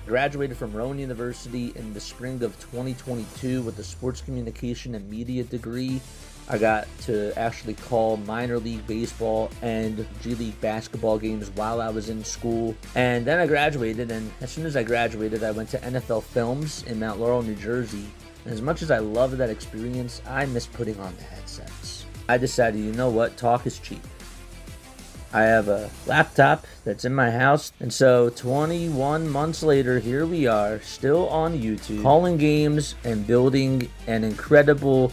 Graduated from Rowan University in the spring of 2022 with a sports communication and media degree. I got to actually call minor league baseball and G League basketball games while I was in school. And then I graduated, and as soon as I graduated, I went to NFL Films in Mount Laurel, New Jersey. And as much as I loved that experience, I miss putting on the headsets. I decided, you know what, talk is cheap. I have a laptop that's in my house, and so 21 months later, here we are, still on YouTube, calling games and building an incredible,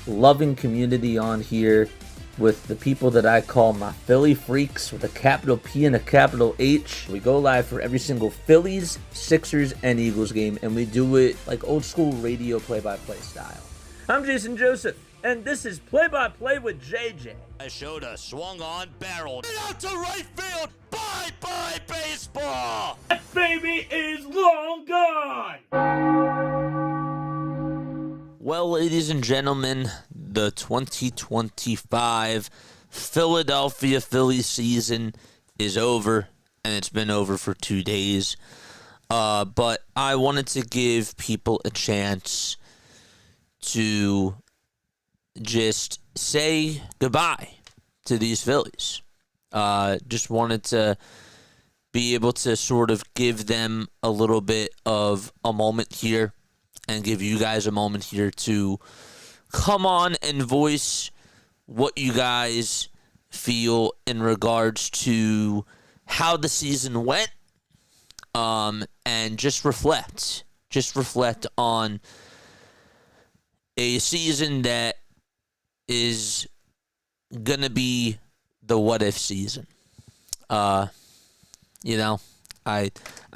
loving community on here with the people that I call my Philly freaks with a capital P and a capital H. We go live for every single Phillies, Sixers, and Eagles game, and we do it like old school radio play-by-play style. I'm Jason Joseph, and this is Play-by-Play with JJ. I showed a swung on barrel. And out to right field. Bye-bye baseball. That baby is long gone. Well, ladies and gentlemen, the 2025 Philadelphia Phillies season is over, and it's been over for 2 days. But I wanted to give people a chance to just say goodbye to these Phillies. Just wanted to be able to sort of give them a little bit of a moment here and give you guys a moment here to come on and voice what you guys feel in regards to how the season went, and just reflect on a season that is gonna be the what if season. I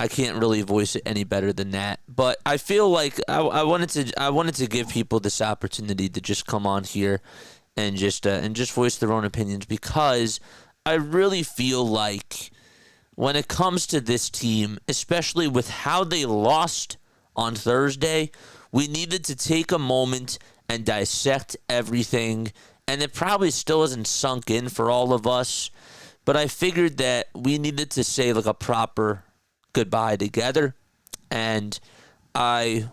can't really voice it any better than that. But I feel like I wanted to give people this opportunity to just come on here and just voice their own opinions, because I really feel like when it comes to this team, especially with how they lost on Thursday, we needed to take a moment and dissect everything, and it probably still hasn't sunk in for all of us, but I figured that we needed to say like a proper goodbye together, and I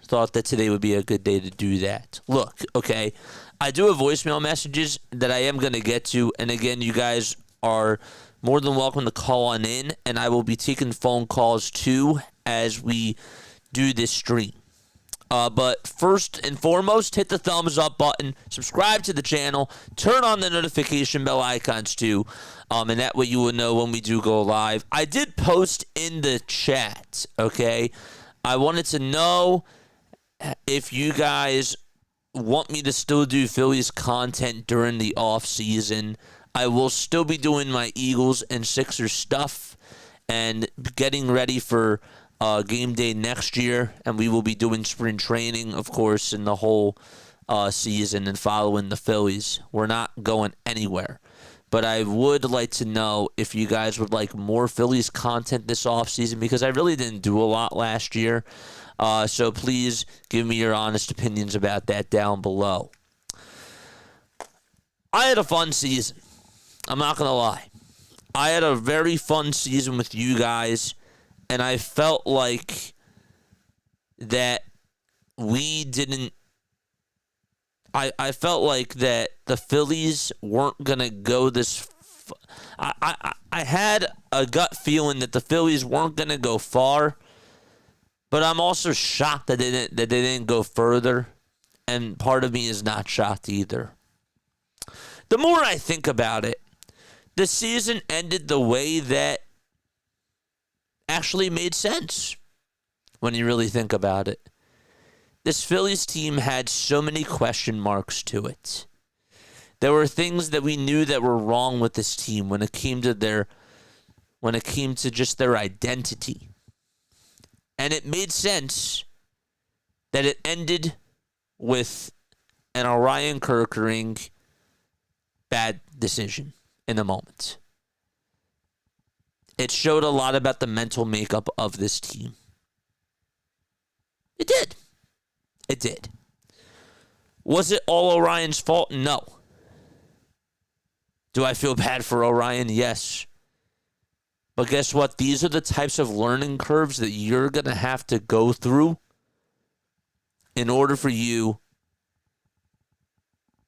thought that today would be a good day to do that. Look, okay, I do have voicemail messages that I am going to get to, and again, you guys are more than welcome to call on in, and I will be taking phone calls too as we do this stream. But first and foremost, hit the thumbs up button, subscribe to the channel, turn on the notification bell icons too, and that way you will know when we do go live. I did post in the chat, okay? I wanted to know if you guys want me to still do Phillies content during the offseason. I will still be doing my Eagles and Sixers stuff and getting ready for game day next year, and we will be doing spring training, of course, in the whole season and following the Phillies. We're not going anywhere. But I would like to know if you guys would like more Phillies content this offseason, because I really didn't do a lot last year. So please give me your honest opinions about that down below. I had a fun season. I'm not going to lie. I had a very fun season with you guys. And I felt like that we didn't. I felt like that the Phillies weren't gonna go this. I had a gut feeling that the Phillies weren't gonna go far, but I'm also shocked that they didn't go further, and part of me is not shocked either. The more I think about it, the season ended the way that actually made sense when you really think about it. This Phillies team had so many question marks to it. There were things that we knew that were wrong with this team when it came to just their identity. And it made sense that it ended with an Orion Kerkering bad decision in the moment. It showed a lot about the mental makeup of this team. It did. It did. Was it all Orion's fault? No. Do I feel bad for Orion? Yes. But guess what? These are the types of learning curves that you're going to have to go through in order for you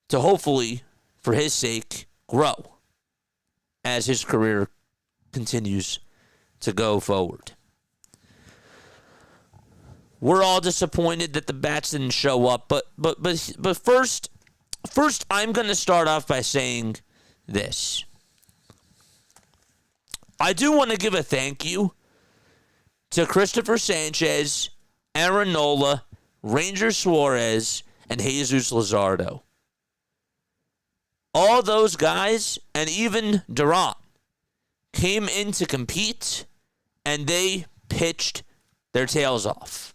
to hopefully, for his sake, grow as his career continues to go forward. We're all disappointed that the bats didn't show up, but first I'm going to start off by saying this. I do want to give a thank you to Christopher Sanchez, Aaron Nola, Ranger Suarez, and Jesus Luzardo. All those guys, and even Durant, came in to compete, and they pitched their tails off.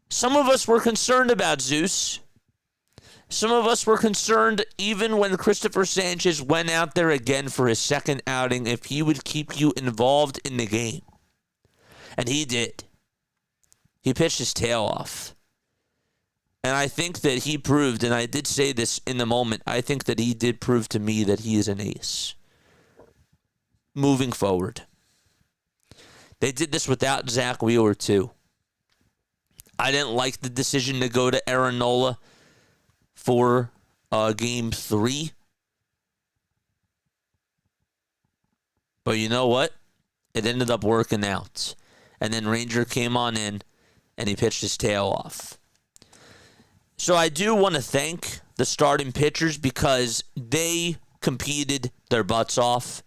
Some of us were concerned about Zeus. Some of us were concerned even when Christopher Sanchez went out there again for his second outing if he would keep you involved in the game. And he did. He pitched his tail off. And I think that he proved, and I did say this in the moment, I think that he did prove to me that he is an ace. Moving forward. They did this without Zach Wheeler too. I didn't like the decision to go to Aaron Nola for Game 3. But you know what? It ended up working out. And then Ranger came on in, and he pitched his tail off. So I do want to thank the starting pitchers because they competed their butts off,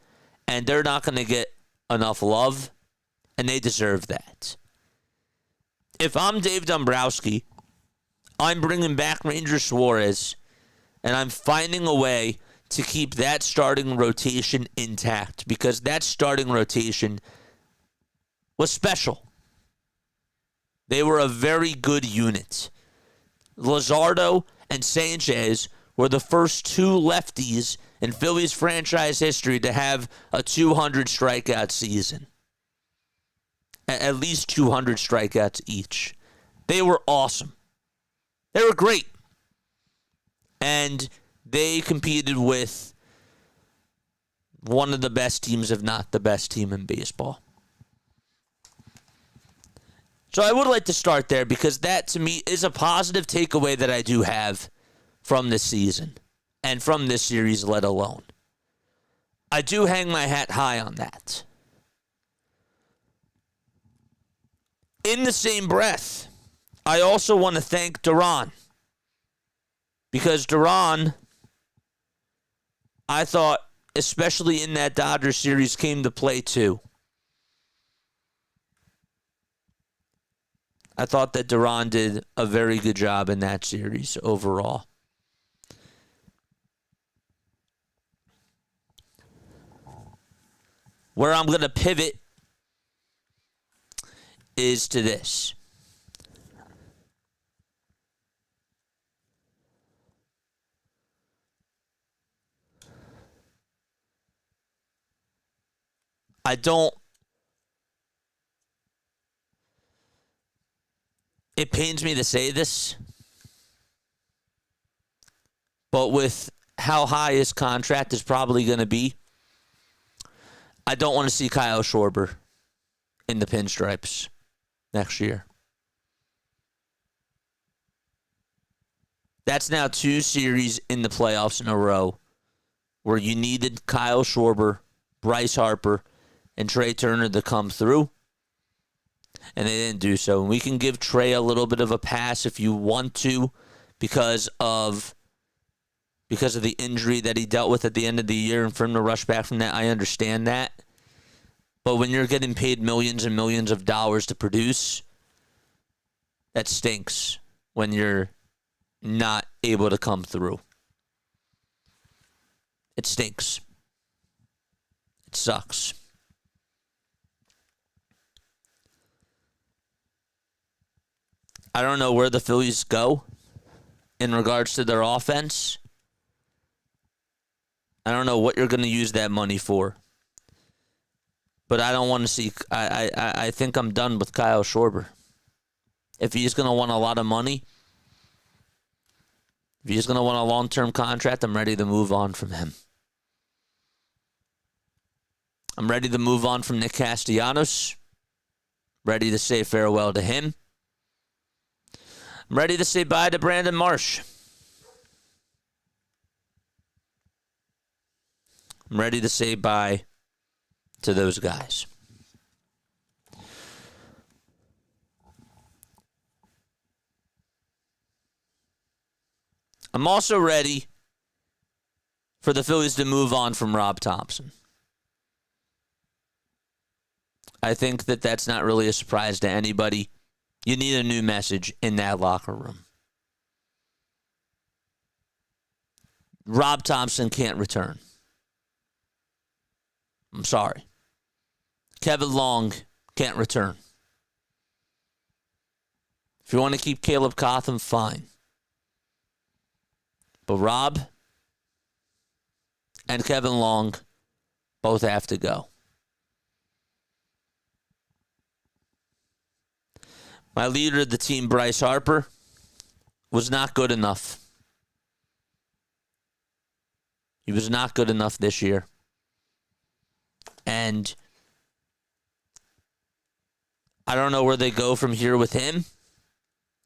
and they're not going to get enough love, and they deserve that. If I'm Dave Dombrowski, I'm bringing back Ranger Suarez, and I'm finding a way to keep that starting rotation intact because that starting rotation was special. They were a very good unit. Luzardo and Sanchez were the first two lefties in Phillies franchise history to have a 200 strikeout season. At least 200 strikeouts each. They were awesome. They were great. And they competed with one of the best teams, if not the best team in baseball. So I would like to start there because that, to me, is a positive takeaway that I do have from this season and from this series, let alone. I do hang my hat high on that. In the same breath, I also want to thank Duran because Duran, I thought, especially in that Dodgers series, came to play too. I thought that Duran did a very good job in that series overall. Where I'm going to pivot is to this. It pains me to say this, but with how high his contract is probably going to be, I don't want to see Kyle Schwarber in the pinstripes next year. That's now 2 series in the playoffs in a row where you needed Kyle Schwarber, Bryce Harper, and Trey Turner to come through. And they didn't do so. And we can give Trey a little bit of a pass if you want to because of the injury that he dealt with at the end of the year and for him to rush back from that. I understand that. But when you're getting paid millions and millions of dollars to produce, that stinks when you're not able to come through. It stinks. It sucks. I don't know where the Phillies go in regards to their offense. I don't know what you're going to use that money for. But I don't want to see... I think I'm done with Kyle Schwarber. If he's going to want a lot of money, if he's going to want a long-term contract, I'm ready to move on from him. I'm ready to move on from Nick Castellanos. Ready to say farewell to him. I'm ready to say bye to Brandon Marsh. I'm ready to say bye to those guys. I'm also ready for the Phillies to move on from Rob Thomson. I think that that's not really a surprise to anybody. You need a new message in that locker room. Rob Thomson can't return. I'm sorry. Kevin Long can't return. If you want to keep Caleb Cotham, fine. But Rob and Kevin Long both have to go. My leader of the team, Bryce Harper, was not good enough. He was not good enough this year. And I don't know where they go from here with him.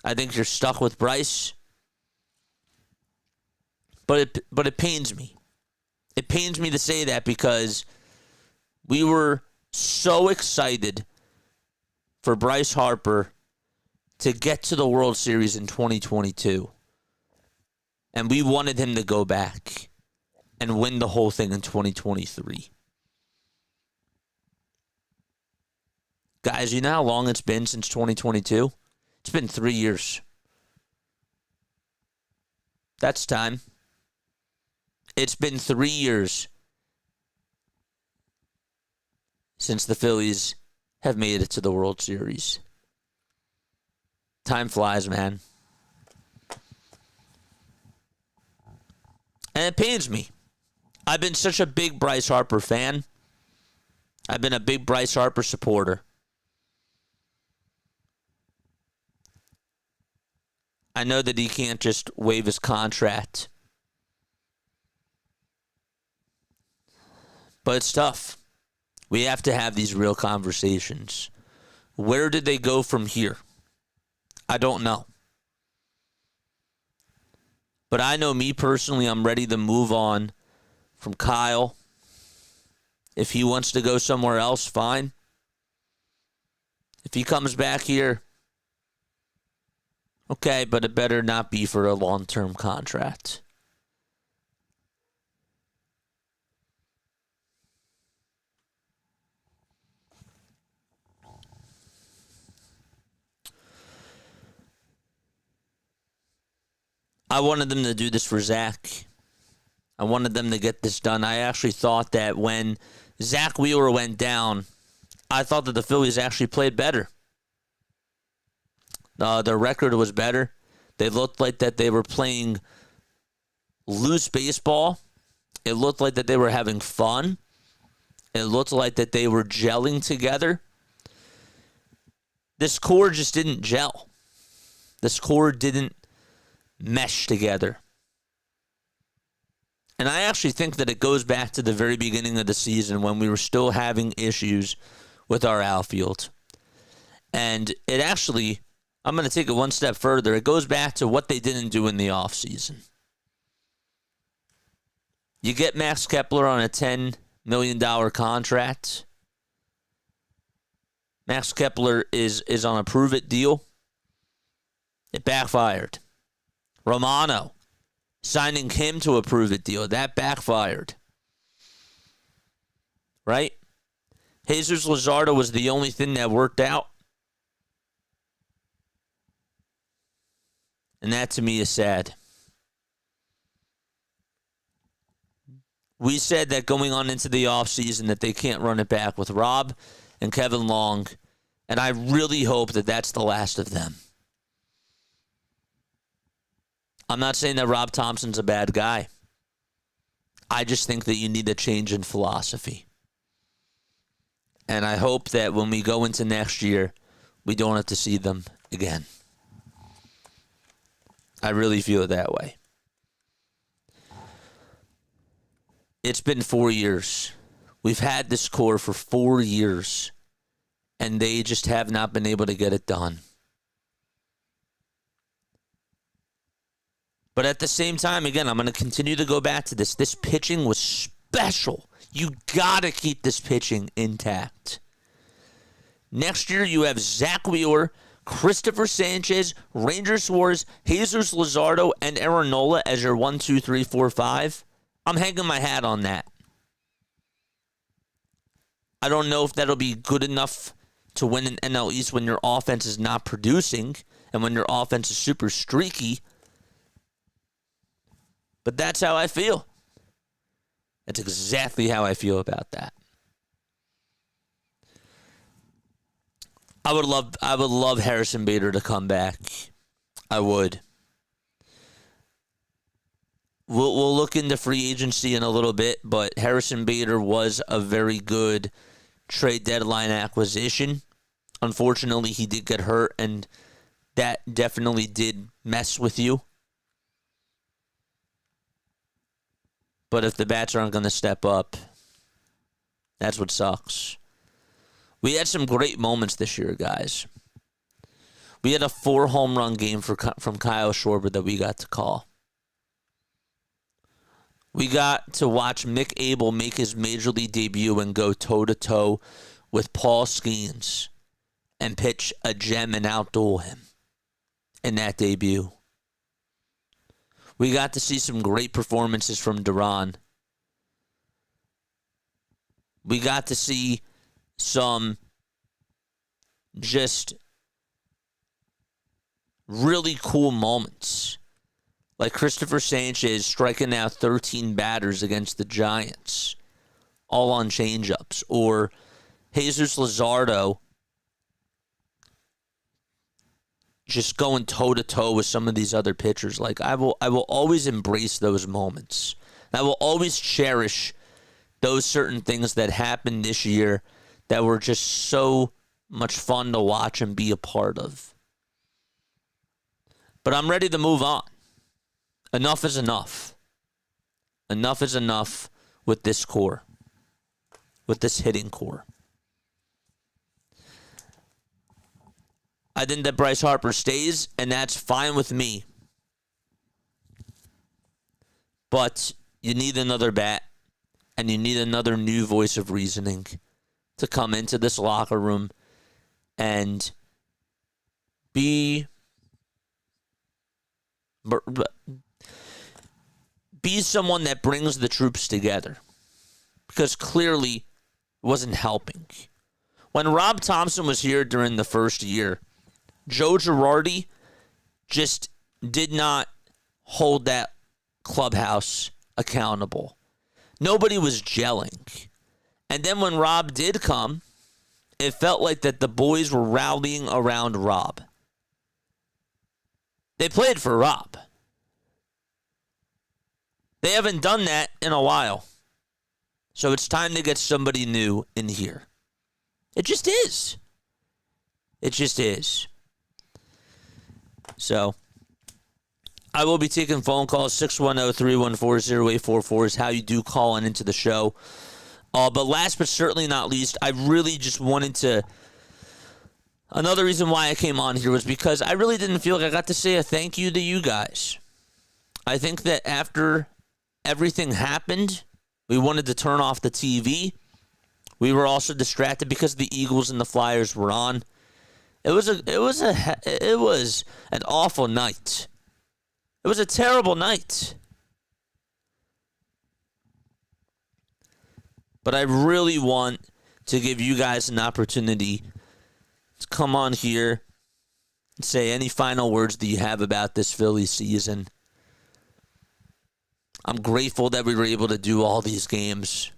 I think you're stuck with Bryce. But it pains me. It pains me to say that because we were so excited for Bryce Harper to get to the World Series in 2022. And we wanted him to go back and win the whole thing in 2023. Guys, you know how long it's been since 2022? It's been 3 years. That's time. It's been 3 years since the Phillies have made it to the World Series. Time flies, man. And it pains me. I've been such a big Bryce Harper fan. I've been a big Bryce Harper supporter. I know that he can't just waive his contract. But it's tough. We have to have these real conversations. Where did they go from here? I don't know. But I know me personally, I'm ready to move on from Kyle. If he wants to go somewhere else, fine. If he comes back here, okay, but it better not be for a long-term contract. I wanted them to do this for Zach. I wanted them to get this done. I actually thought that when Zach Wheeler went down, I thought that the Phillies actually played better. Their record was better. They looked like that they were playing loose baseball. It looked like that they were having fun. It looked like that they were gelling together. This core just didn't gel. This core didn't mesh together. And I actually think that it goes back to the very beginning of the season when we were still having issues with our outfield. And it actually, I'm going to take it one step further. It goes back to what they didn't do in the offseason. You get Max Kepler on a $10 million contract. Max Kepler is on a prove-it deal. It backfired. Romano, signing him to a prove-it deal, that backfired. Right? Jesus Luzardo was the only thing that worked out. And that to me is sad. We said that going on into the offseason that they can't run it back with Rob and Kevin Long. And I really hope that that's the last of them. I'm not saying that Rob Thomson's a bad guy. I just think that you need a change in philosophy. And I hope that when we go into next year, we don't have to see them again. I really feel it that way. It's been 4 years. We've had this core for 4 years, and they just have not been able to get it done. But at the same time, again, I'm going to continue to go back to this. This pitching was special. You got to keep this pitching intact. Next year, you have Zach Wheeler, Christopher Sanchez, Ranger Suarez, Jesus Luzardo, and Aaron Nola as your 1, 2, 3, 4, 5. I'm hanging my hat on that. I don't know if that'll be good enough to win an NL East when your offense is not producing and when your offense is super streaky. But that's how I feel. That's exactly how I feel about that. I would love Harrison Bader to come back. I would. We'll look into free agency in a little bit, but Harrison Bader was a very good trade deadline acquisition. Unfortunately, he did get hurt, and that definitely did mess with you. But if the bats aren't going to step up, that's what sucks. We had some great moments this year, guys. We had a 4-home run game from Kyle Schwarber that we got to call. We got to watch Mick Abel make his major league debut and go toe-to-toe with Paul Skeens and pitch a gem and outduel him in that debut. We got to see some great performances from Duran. We got to see some just really cool moments. Like Christopher Sanchez striking out 13 batters against the Giants, all on changeups. Or Jesus Luzardo just going toe-to-toe with some of these other pitchers. Like, I will always embrace those moments. I will always cherish those certain things that happened this year that were just so much fun to watch and be a part of. But I'm ready to move on. Enough is enough. Enough is enough with this core, with this hitting core. I think that Bryce Harper stays, and that's fine with me. But you need another bat, and you need another new voice of reasoning to come into this locker room and be someone that brings the troops together. Because clearly it wasn't helping. When Rob Thomson was here during the first year, Joe Girardi just did not hold that clubhouse accountable. Nobody was gelling. And then when Rob did come, it felt like that the boys were rallying around Rob. They played for Rob. They haven't done that in a while. So it's time to get somebody new in here. It just is. It just is. So, I will be taking phone calls. 610-314-0844 is how you do call into the show. But last but certainly not least, I really just wanted to... Another reason why I came on here was because I really didn't feel like I got to say a thank you to you guys. I think that after everything happened, we wanted to turn off the TV. We were also distracted because the Eagles and the Flyers were on. It was an awful night. It was a terrible night. But I really want to give you guys an opportunity to come on here and say any final words that you have about this Phillies season. I'm grateful that we were able to do all these games.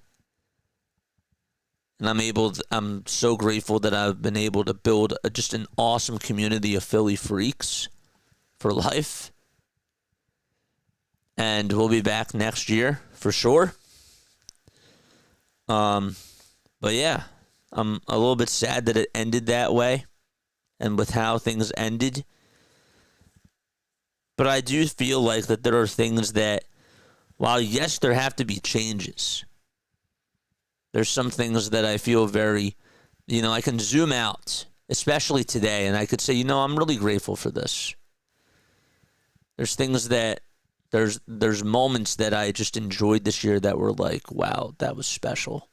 And I'm so grateful that I've been able to build just an awesome community of Philly freaks for life. And we'll be back next year for sure. But yeah, I'm a little bit sad that it ended that way and with how things ended. But I do feel like that there are things that, while yes, there have to be changes. There's some things that I feel very, I can zoom out, especially today, and I could say, I'm really grateful for this. There's things that, there's moments that I just enjoyed this year that were like, wow, that was special.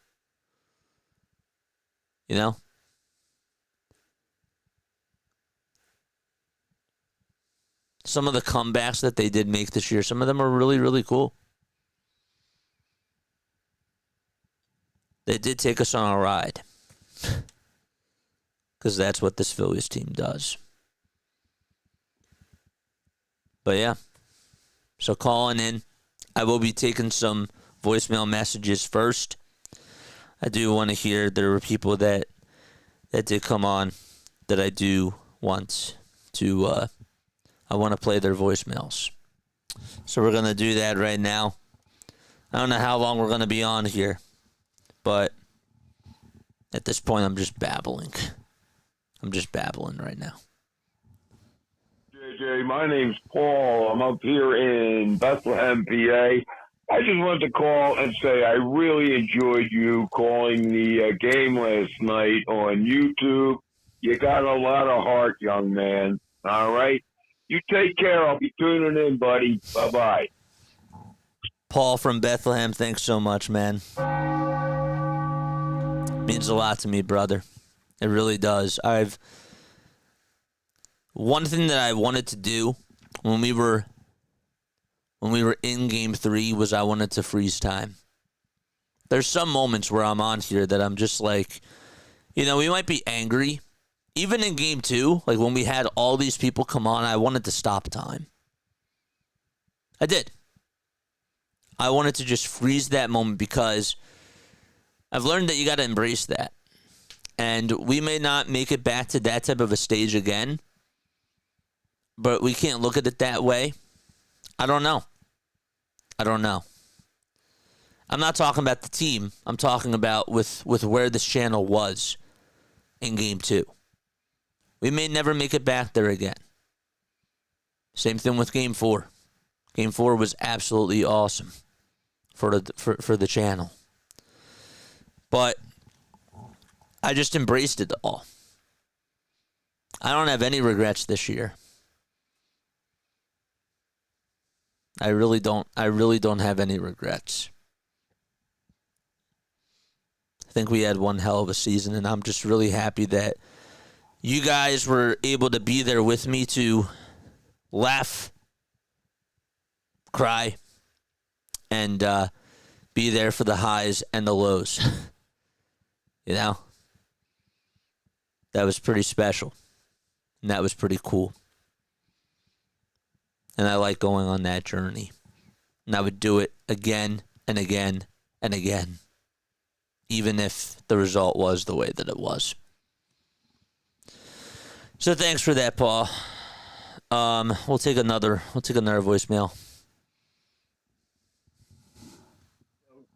Some of the comebacks that they did make this year, some of them are really, really cool. They did take us on a ride. Because that's what this Phillies team does. But yeah. So calling in. I will be taking some voicemail messages first. I do want to hear there were people that did come on that I do want to I want to play their voicemails. So we're going to do that right now. I don't know how long we're going to be on here, but at this point I'm just babbling. I'm just babbling right now. JJ, my name's Paul. I'm up here in Bethlehem, PA. I just wanted to call and say I really enjoyed you calling the game last night on YouTube. You got a lot of heart, young man. All right? You take care. I'll be tuning in, buddy. Bye-bye. Paul from Bethlehem, thanks so much, man. Means a lot to me, brother. It really does. One thing that I wanted to do when we were in Game 3 was I wanted to freeze time. There's some moments where I'm on here that I'm just like, we might be angry. Even in Game 2, like when we had all these people come on, I wanted to stop time. I did. I wanted to just freeze that moment because I've learned that you got to embrace that. And we may not make it back to that type of a stage again, but we can't look at it that way. I don't know. I'm not talking about the team. I'm talking about with where this channel was in Game 2. We may never make it back there again. Same thing with Game 4. Game 4 was absolutely awesome for the channel. But I just embraced it all. I don't have any regrets this year. I really don't have any regrets. I think we had one hell of a season, and I'm just really happy that you guys were able to be there with me to laugh, cry, and be there for the highs and the lows. That was pretty special, and that was pretty cool. And I like going on that journey. And I would do it again and again and again, even if the result was the way that it was. So thanks for that, Paul. We'll take another voicemail.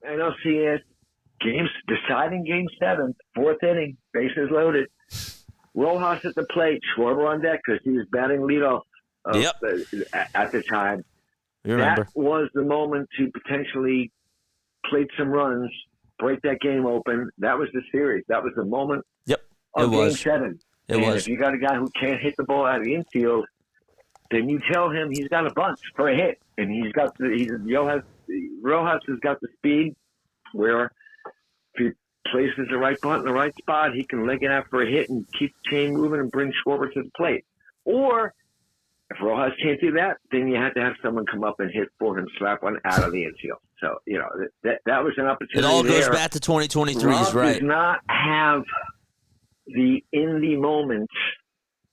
NLCS deciding Game 7, fourth inning, bases loaded. Rojas at the plate, Schwarber on deck because he was batting leadoff. At the time. Remember. That was the moment to potentially plate some runs, break that game open. That was the series. That was the moment of Game 7. If you got a guy who can't hit the ball out of the infield, then you tell him he's got a bunch for a hit. And Rojas has got the speed where if he places the right bunt in the right spot, he can leg it out for a hit and keep the chain moving and bring Schwarber to the plate. Or if Rojas can't do that, then you have to have someone come up and hit for him, slap one out of the infield. So, that was an opportunity. It all goes there. back to 2023, Rob right? does not have the in-the-moment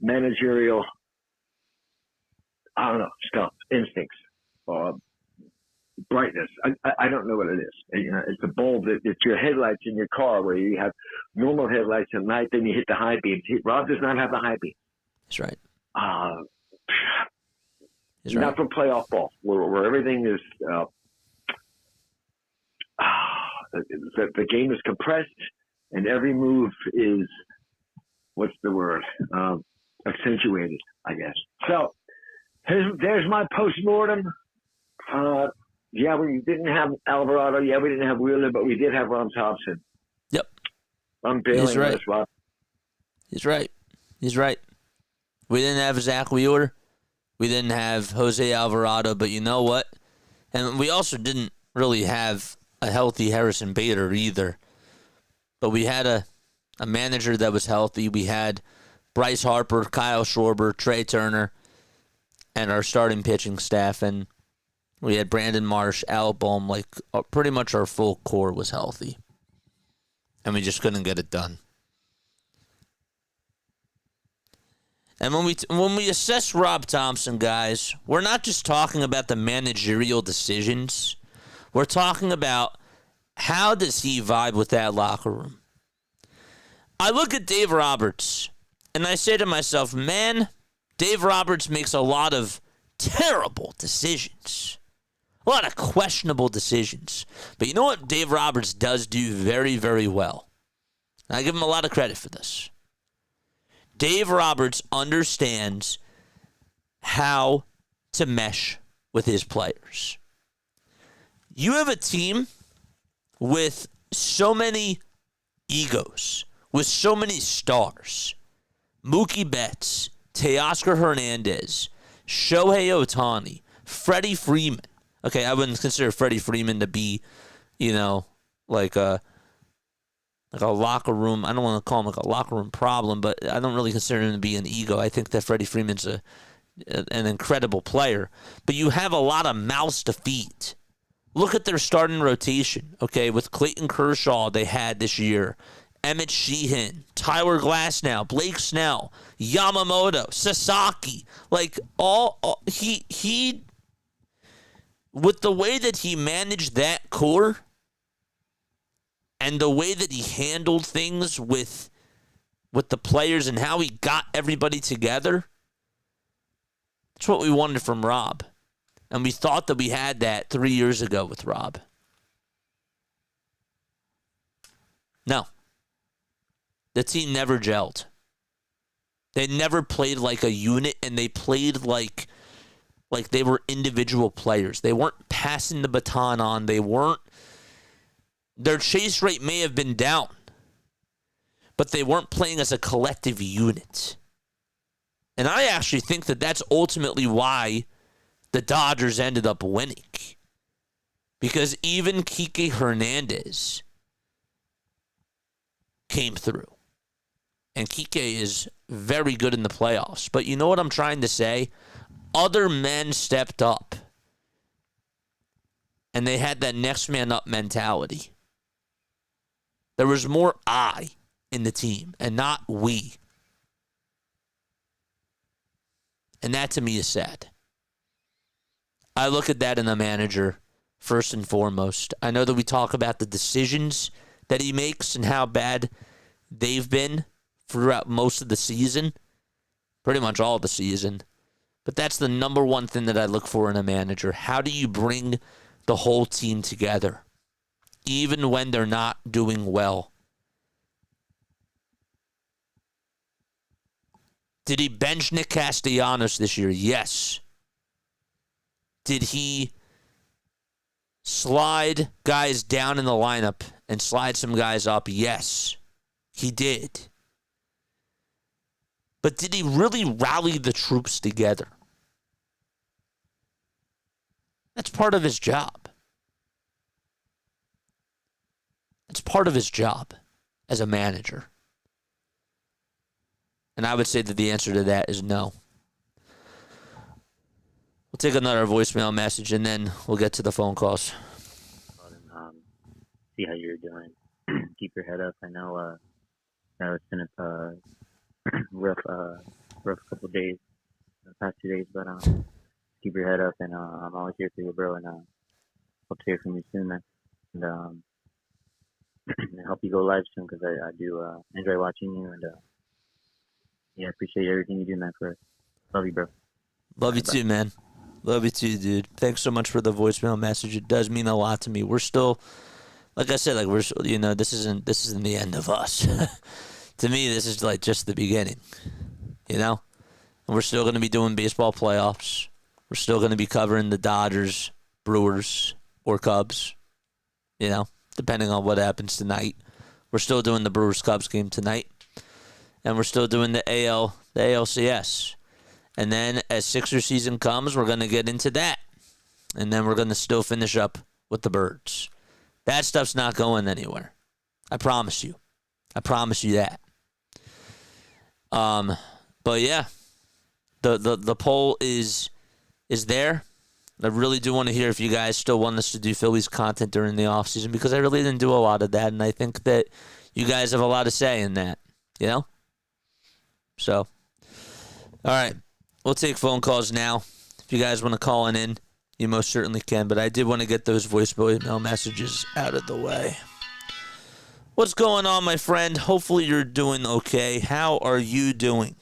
managerial, stuff, instincts, brightness. I don't know what it is. It's a bulb. It's your headlights in your car where you have normal headlights at night, then you hit the high beams. Rob does not have the high beam. That's right. Not for playoff ball, where everything is the game is compressed and every move is accentuated, I guess. So there's my postmortem. We didn't have Alvarado. We didn't have Wheeler, but we did have Thomson. Unbailing He's right. us, Rob. He's right. He's right. We didn't have Zach Wheeler. We didn't have Jose Alvarado, but you know what? And we also didn't really have a healthy Harrison Bader either. But we had a manager that was healthy. We had Bryce Harper, Kyle Schwarber, Trey Turner, and our starting pitching staff. And we had Brandon Marsh, Al Bohm. Like, pretty much our full core was healthy. And we just couldn't get it done. And when we assess Rob Thomson, guys, we're not just talking about the managerial decisions. We're talking about how does he vibe with that locker room. I look at Dave Roberts, and I say to myself, man, Dave Roberts makes a lot of terrible decisions. A lot of questionable decisions. But you know what Dave Roberts does do very, very well? And I give him a lot of credit for this. Dave Roberts understands how to mesh with his players. You have a team with so many egos, with so many stars. Mookie Betts, Teoscar Hernandez, Shohei Ohtani, Freddie Freeman. Okay, I wouldn't consider Freddie Freeman to be, like a locker room. I don't want to call him like a locker room problem, but I don't really consider him to be an ego. I think that Freddie Freeman's an incredible player. But you have a lot of mouths to feed. Look at their starting rotation, okay, with Clayton Kershaw they had this year, Emmett Sheehan, Tyler Glasnow, Blake Snell, Yamamoto, Sasaki. Like, he with the way that he managed that core, and the way that he handled things with the players and how he got everybody together, that's what we wanted from Rob. And we thought that we had that 3 years ago with Rob. No. The team never gelled. They never played like a unit, and they played like they were individual players. They weren't passing the baton on. They weren't. Their chase rate may have been down, but they weren't playing as a collective unit. And I actually think that that's ultimately why the Dodgers ended up winning. Because even Kike Hernandez came through. And Kike is very good in the playoffs. But you know what I'm trying to say? Other men stepped up. And they had that next man up mentality. There was more I in the team and not we. And that to me is sad. I look at that in a manager first and foremost. I know that we talk about the decisions that he makes and how bad they've been throughout most of the season, pretty much all the season. But that's the number one thing that I look for in a manager. How do you bring the whole team together, even when they're not doing well? Did he bench Nick Castellanos this year? Yes. Did he slide guys down in the lineup and slide some guys up? Yes, he did. But did he really rally the troops together? That's part of his job. It's part of his job as a manager. And I would say that the answer to that is no. We'll take another voicemail message, and then we'll get to the phone calls. See how you're doing. Keep your head up. I know it's been a rough couple of days, the past 2 days, but keep your head up, and I'm always here for you, bro, and hope to hear from you soon, man. And I hope you go live soon, because I do enjoy watching you, and I appreciate everything you do, man, for us. Love you, bro. Love you too, man. Love you too, dude. Thanks so much for the voicemail message. It does mean a lot to me. We're still, like I said, this isn't the end of us. To me, this is like just the beginning, And we're still going to be doing baseball playoffs. We're still going to be covering the Dodgers, Brewers, or Cubs, depending on what happens tonight. We're still doing the Brewers-Cubs game tonight. And we're still doing the ALCS. And then as Sixers season comes, we're going to get into that. And then we're going to still finish up with the Birds. That stuff's not going anywhere. I promise you. I promise you that. But yeah, the poll is there. I really do want to hear if you guys still want us to do Phillies content during the offseason, because I really didn't do a lot of that, and I think that you guys have a lot to say in that, you know? So, all right, we'll take phone calls now. If you guys want to call in, you most certainly can, but I did want to get those voicemail messages out of the way. What's going on, my friend? Hopefully you're doing okay. How are you doing?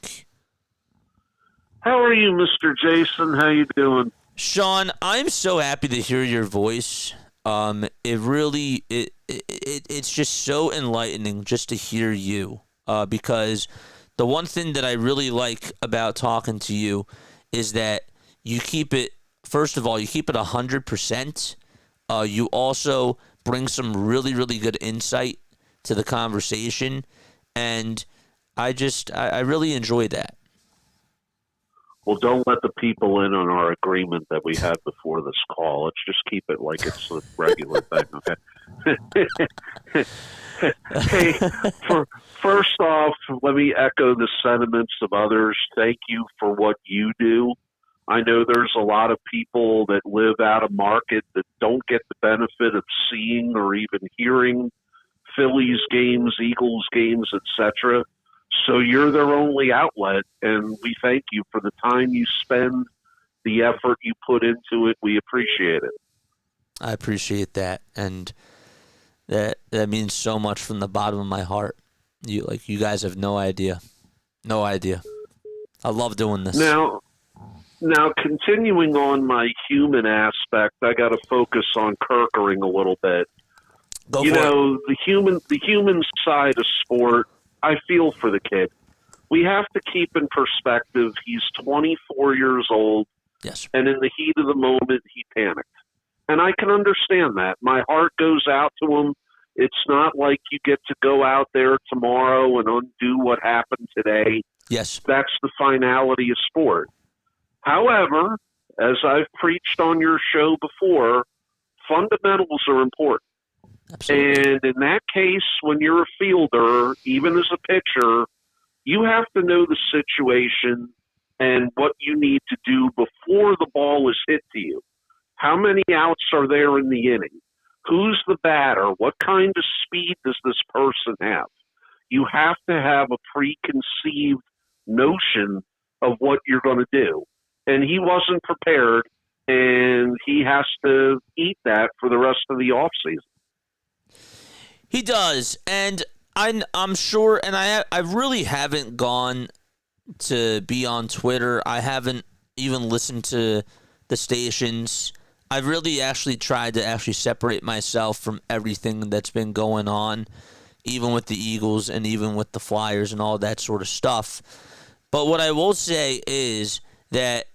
How are you, Mr. Jason? How you doing? Sean, I'm so happy to hear your voice. It's just so enlightening just to hear you. Because the one thing that I really like about talking to you is that you keep it, first of all, you keep it 100%. You also bring some really, really good insight to the conversation, and I really enjoy that. Well, don't let the people in on our agreement that we had before this call. Let's just keep it like it's a regular thing, okay? Hey, first off, let me echo the sentiments of others. Thank you for what you do. I know there's a lot of people that live out of market that don't get the benefit of seeing or even hearing Phillies games, Eagles games, etc. So you're their only outlet, and we thank you for the time you spend, the effort you put into it. We appreciate it. I appreciate that, and that means so much from the bottom of my heart. You guys have no idea. No idea. I love doing this. Now, continuing on my human aspect, I got to focus on Kirkering a little bit. The human side of sport, I feel for the kid. We have to keep in perspective, he's 24 years old, yes, and in the heat of the moment, he panicked. And I can understand that. My heart goes out to him. It's not like you get to go out there tomorrow and undo what happened today. Yes. That's the finality of sport. However, as I've preached on your show before, fundamentals are important. Absolutely. And in that case, when you're a fielder, even as a pitcher, you have to know the situation and what you need to do before the ball is hit to you. How many outs are there in the inning? Who's the batter? What kind of speed does this person have? You have to have a preconceived notion of what you're going to do. And he wasn't prepared, and he has to eat that for the rest of the offseason. He does, and I'm sure, and I really haven't gone to be on Twitter. I haven't even listened to the stations. I've really actually tried to separate myself from everything that's been going on, even with the Eagles and even with the Flyers and all that sort of stuff. But what I will say is that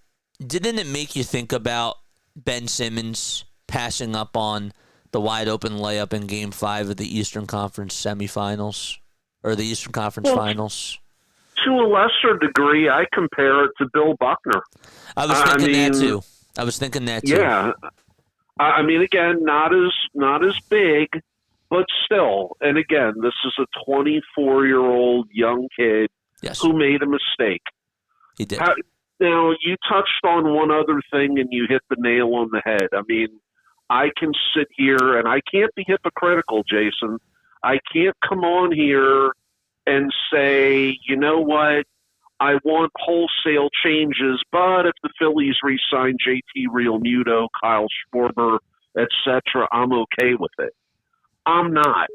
didn't it make you think about Ben Simmons passing up on the wide-open layup in Game 5 of the Eastern Conference semifinals, or the Eastern Conference Finals? To a lesser degree, I compare it to Bill Buckner. I was thinking that too. Yeah. I mean, again, not as big, but still. And again, this is a 24-year-old young kid who made a mistake. He did. Now, you touched on one other thing, and you hit the nail on the head. I mean, I can sit here, and I can't be hypocritical, Jason. I can't come on here and say, you know what, I want wholesale changes, but if the Phillies re-sign JT Realmuto, Kyle Schwarber, etc., I'm okay with it. I'm not.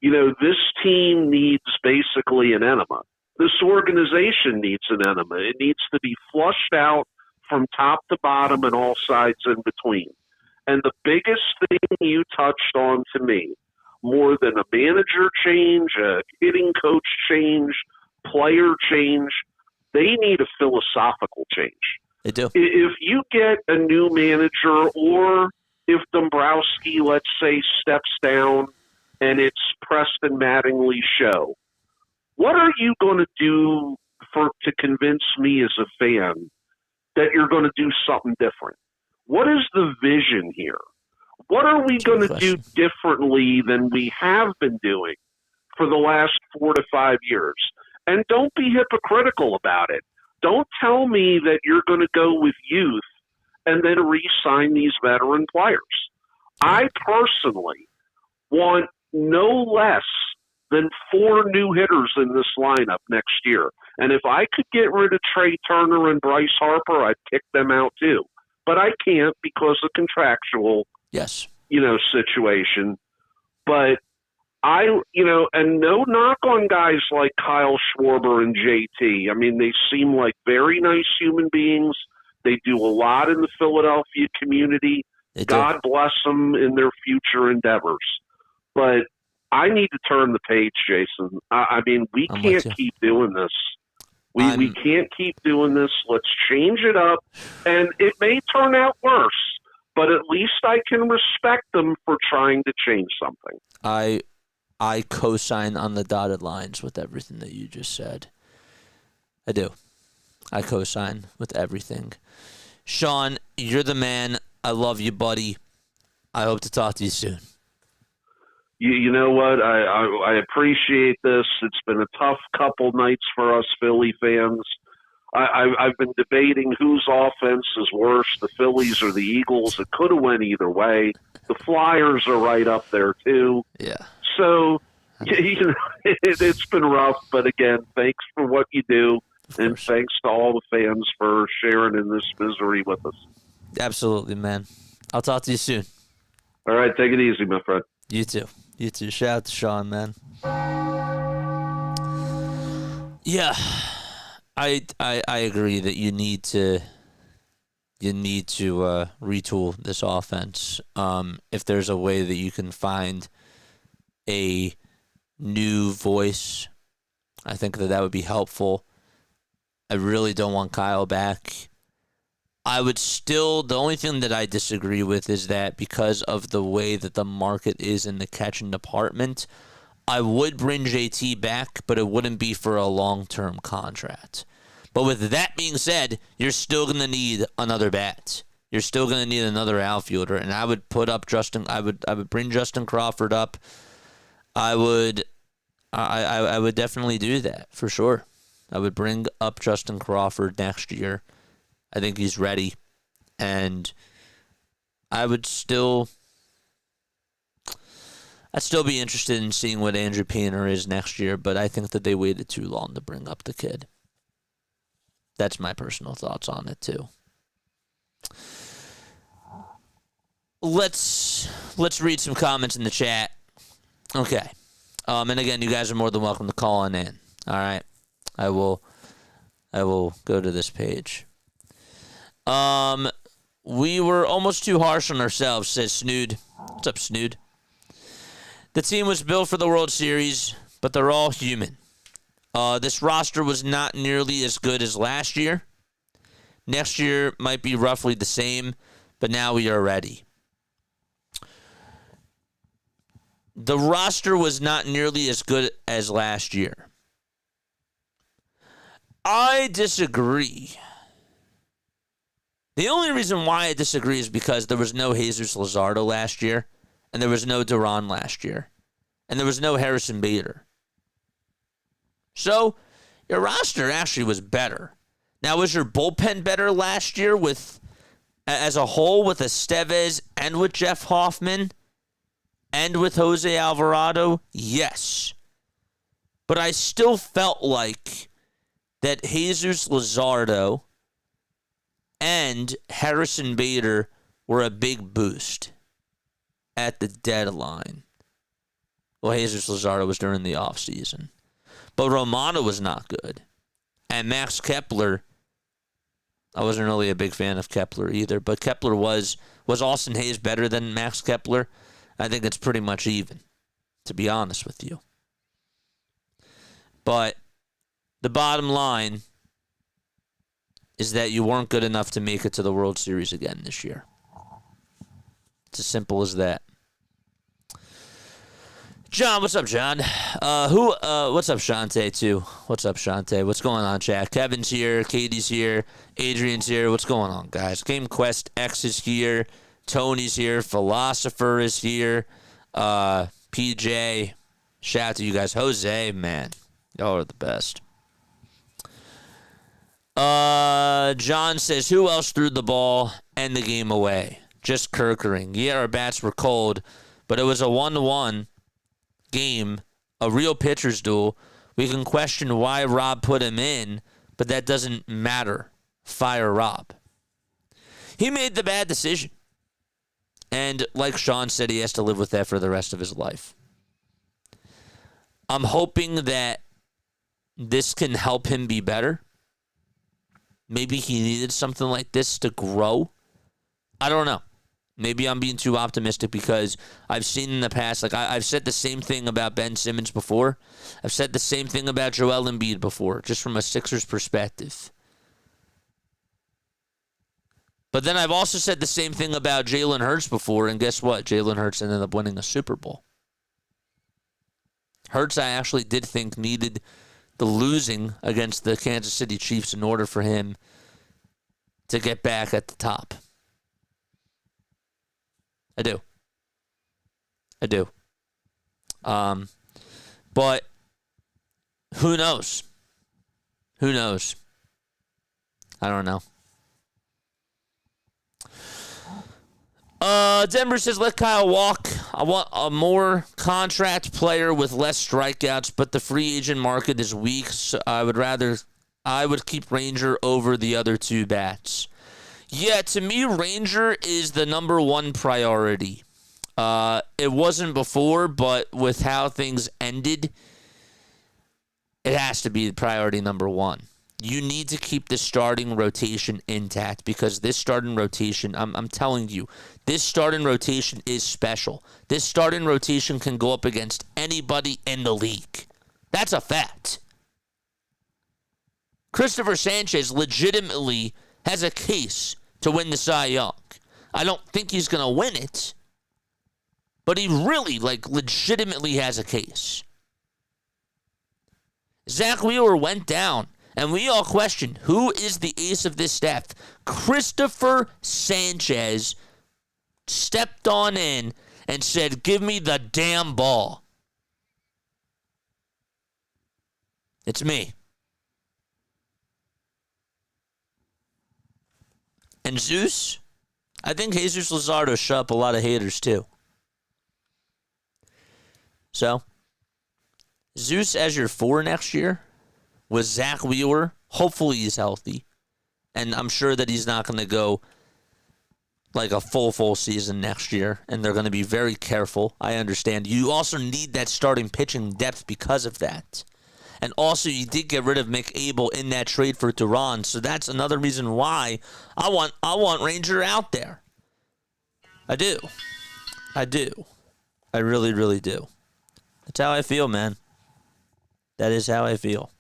This team needs basically an enema. This organization needs an enema. It needs to be flushed out from top to bottom and all sides in between. And the biggest thing you touched on to me, more than a manager change, a hitting coach change, player change, they need a philosophical change. They do. If you get a new manager, or if Dombrowski, let's say, steps down and it's Preston Mattingly's show. What are you going to do to convince me as a fan that you're going to do something different? What is the vision here? What are we going to do differently than we have been doing for the last 4 to 5 years? And don't be hypocritical about it. Don't tell me that you're going to go with youth and then re-sign these veteran players. I personally want no less than 4 new hitters in this lineup next year. And if I could get rid of Trey Turner and Bryce Harper, I'd kick them out too. But I can't because of contractual situation. But and no knock on guys like Kyle Schwarber and JT. I mean, they seem like very nice human beings. They do a lot in the Philadelphia community. God bless them in their future endeavors. But I need to turn the page, Jason. I mean, we can't keep doing this. We can't keep doing this. Let's change it up. And it may turn out worse, but at least I can respect them for trying to change something. I co-sign on the dotted lines with everything that you just said. I do. I co-sign with everything. Sean, you're the man. I love you, buddy. I hope to talk to you soon. You know what? I appreciate this. It's been a tough couple nights for us Philly fans. I've been debating whose offense is worse, the Phillies or the Eagles. It could have went either way. The Flyers are right up there, too. Yeah. So, it's been rough. But, again, thanks for what you do. And thanks to all the fans for sharing in this misery with us. Absolutely, man. I'll talk to you soon. All right. Take it easy, my friend. You too. You too. Shout out to Sean, man. Yeah. I agree that you need to retool this offense. If there's a way that you can find a new voice, I think that would be helpful. I really don't want Kyle back. The only thing that I disagree with is that because of the way that the market is in the catching department, I would bring JT back, but it wouldn't be for a long-term contract. But with that being said, you're still going to need another bat. You're still going to need another outfielder, and I would put up Justin. I would bring Justin Crawford up. I would definitely do that for sure. I would bring up Justin Crawford next year. I think he's ready, and I'd still be interested in seeing what Andrew Painter is next year, but I think that they waited too long to bring up the kid. That's my personal thoughts on it too. Let's read some comments in the chat. Okay. And again, you guys are more than welcome to call on in. All right. I will go to this page. We were almost too harsh on ourselves, says Snood. What's up, Snood? The team was built for the World Series, but they're all human. This roster was not nearly as good as last year. Next year might be roughly the same, but now we are ready. The roster was not nearly as good as last year. I disagree. The only reason why I disagree is because there was no Jesus Luzardo last year, and there was no Duran last year, and there was no Harrison Bader. So, your roster actually was better. Now, was your bullpen better last year as a whole with Estevez and with Jeff Hoffman and with Jose Alvarado? Yes. But I still felt like that Jesus Luzardo and Harrison Bader were a big boost at the deadline. Well, Jesus Luzardo was during the offseason. But Romano was not good. And Max Kepler, I wasn't really a big fan of Kepler either, but Kepler was Austin Hayes better than Max Kepler? I think it's pretty much even, to be honest with you. But the bottom line is that you weren't good enough to make it to the World Series again this year. It's as simple as that. John, what's up, John? What's up, Shante, too? What's up, Shante? What's going on, chat? Kevin's here. Katie's here. Adrian's here. What's going on, guys? Game Quest X is here. Tony's here. Philosopher is here. PJ. Shout out to you guys. Jose, man. Y'all are the best. John says, who else threw the ball and the game away? Just Kirkering. Yeah, our bats were cold, but it was a 1-1 game, a real pitcher's duel. We can question why Rob put him in, but that doesn't matter. Fire Rob. He made the bad decision. And like Sean said, he has to live with that for the rest of his life. I'm hoping that this can help him be better. Maybe he needed something like this to grow. I don't know. Maybe I'm being too optimistic because I've seen in the past, like I've said the same thing about Ben Simmons before. I've said the same thing about Joel Embiid before, just from a Sixers perspective. But then I've also said the same thing about Jalen Hurts before, and guess what? Jalen Hurts ended up winning a Super Bowl. Hurts, I actually did think, needed the losing against the Kansas City Chiefs in order for him to get back at the top. I do. But who knows? I don't know. Denver says, let Kyle walk. I want a more contract player with less strikeouts, but the free agent market is weak, so I would keep Ranger over the other two bats. Yeah, to me, Ranger is the number one priority. It wasn't before, but with how things ended, it has to be priority number one. You need to keep the starting rotation intact because this starting rotation, I'm telling you, this starting rotation is special. This starting rotation can go up against anybody in the league. That's a fact. Christopher Sanchez legitimately has a case to win the Cy Young. I don't think he's going to win it, but he really, legitimately has a case. Zach Wheeler went down, and we all questioned, who is the ace of this staff? Christopher Sanchez stepped on in and said, give me the damn ball. It's me. And Zeus, I think Jesus Luzardo shut up a lot of haters too. So, Zeus as your 4 next year with Zach Wheeler. Hopefully he's healthy. And I'm sure that he's not going to go like a full season next year. And they're going to be very careful. I understand. You also need that starting pitching depth because of that. And also, you did get rid of Mick Abel in that trade for Duran, so that's another reason why I want Ranger out there. I do. I really, really do. That's how I feel, man. That is how I feel.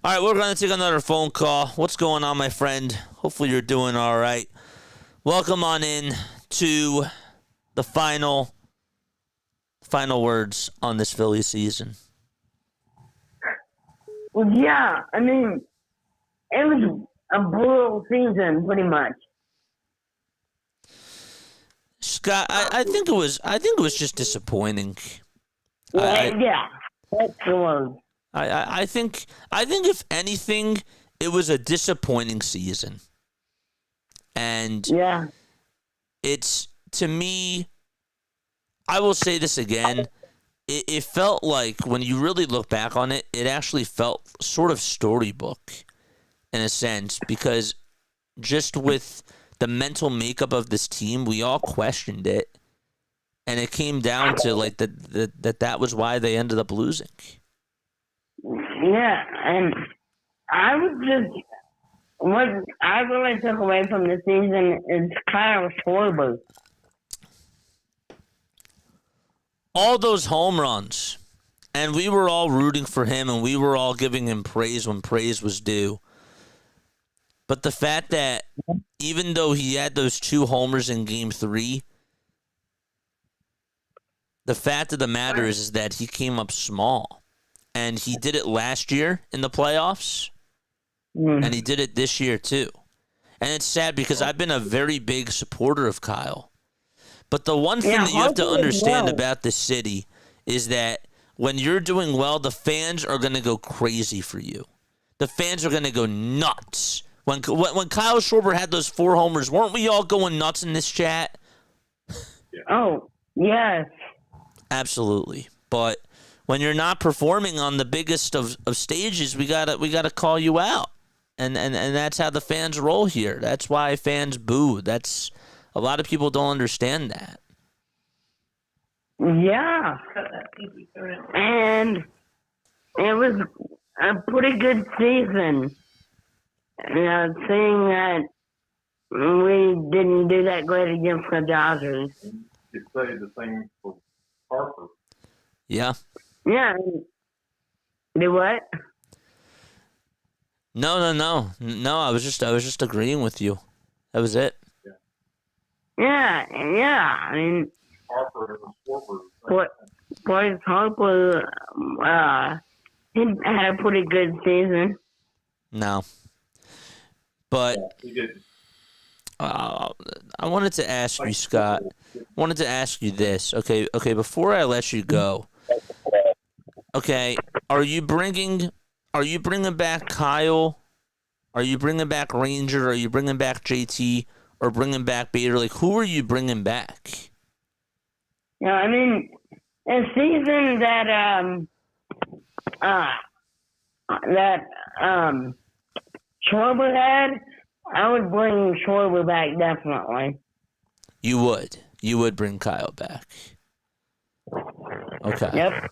All right, we're going to take another phone call. What's going on, my friend? Hopefully you're doing all right. Welcome on in to the final words on this Phillies season. Well, yeah, I mean, it was a brutal season, pretty much. Scott, I think it was just disappointing. Yeah, that's the word. I think if anything, it was a disappointing season. And yeah, it's, to me, I will say this again. It felt like, when you really look back on it, it actually felt sort of storybook in a sense, because just with the mental makeup of this team, we all questioned it, and it came down to that was why they ended up losing. Yeah, and I was just, what I really took away from the season is Kyle Schwarber. All those home runs, and we were all rooting for him, and we were all giving him praise when praise was due. But the fact that even though he had those 2 homers in Game 3, the fact of the matter is that he came up small. And he did it last year in the playoffs. And he did it this year too. And it's sad because I've been a very big supporter of Kyle. But the one thing that you have to understand about this city is that when you're doing well, the fans are going to go crazy for you. The fans are going to go nuts. When Kyle Schwarber had those 4 homers, weren't we all going nuts in this chat? Oh, yes. Absolutely. But when you're not performing on the biggest of stages, we gotta call you out. And that's how the fans roll here. That's why fans boo. That's a lot of people don't understand that. Yeah. And it was a pretty good season. Seeing that we didn't do that great against the Dodgers. You say the same for Harper. Yeah. Yeah. Do what? No. I was just agreeing with you. That was it. Yeah. I mean, Harper and Schwarber. Bryce Harper, he had a pretty good season. No. But I wanted to ask you, Scott. I wanted to ask you this. Okay. Before I let you go. Okay. Are you bringing back Kyle? Are you bringing back Ranger? Are you bringing back JT? Or bringing back Bader? Like, who are you bringing back? Yeah, I mean, a season that Schwarber had, I would bring Schwarber back definitely. You would. You would bring Kyle back. Okay. Yep.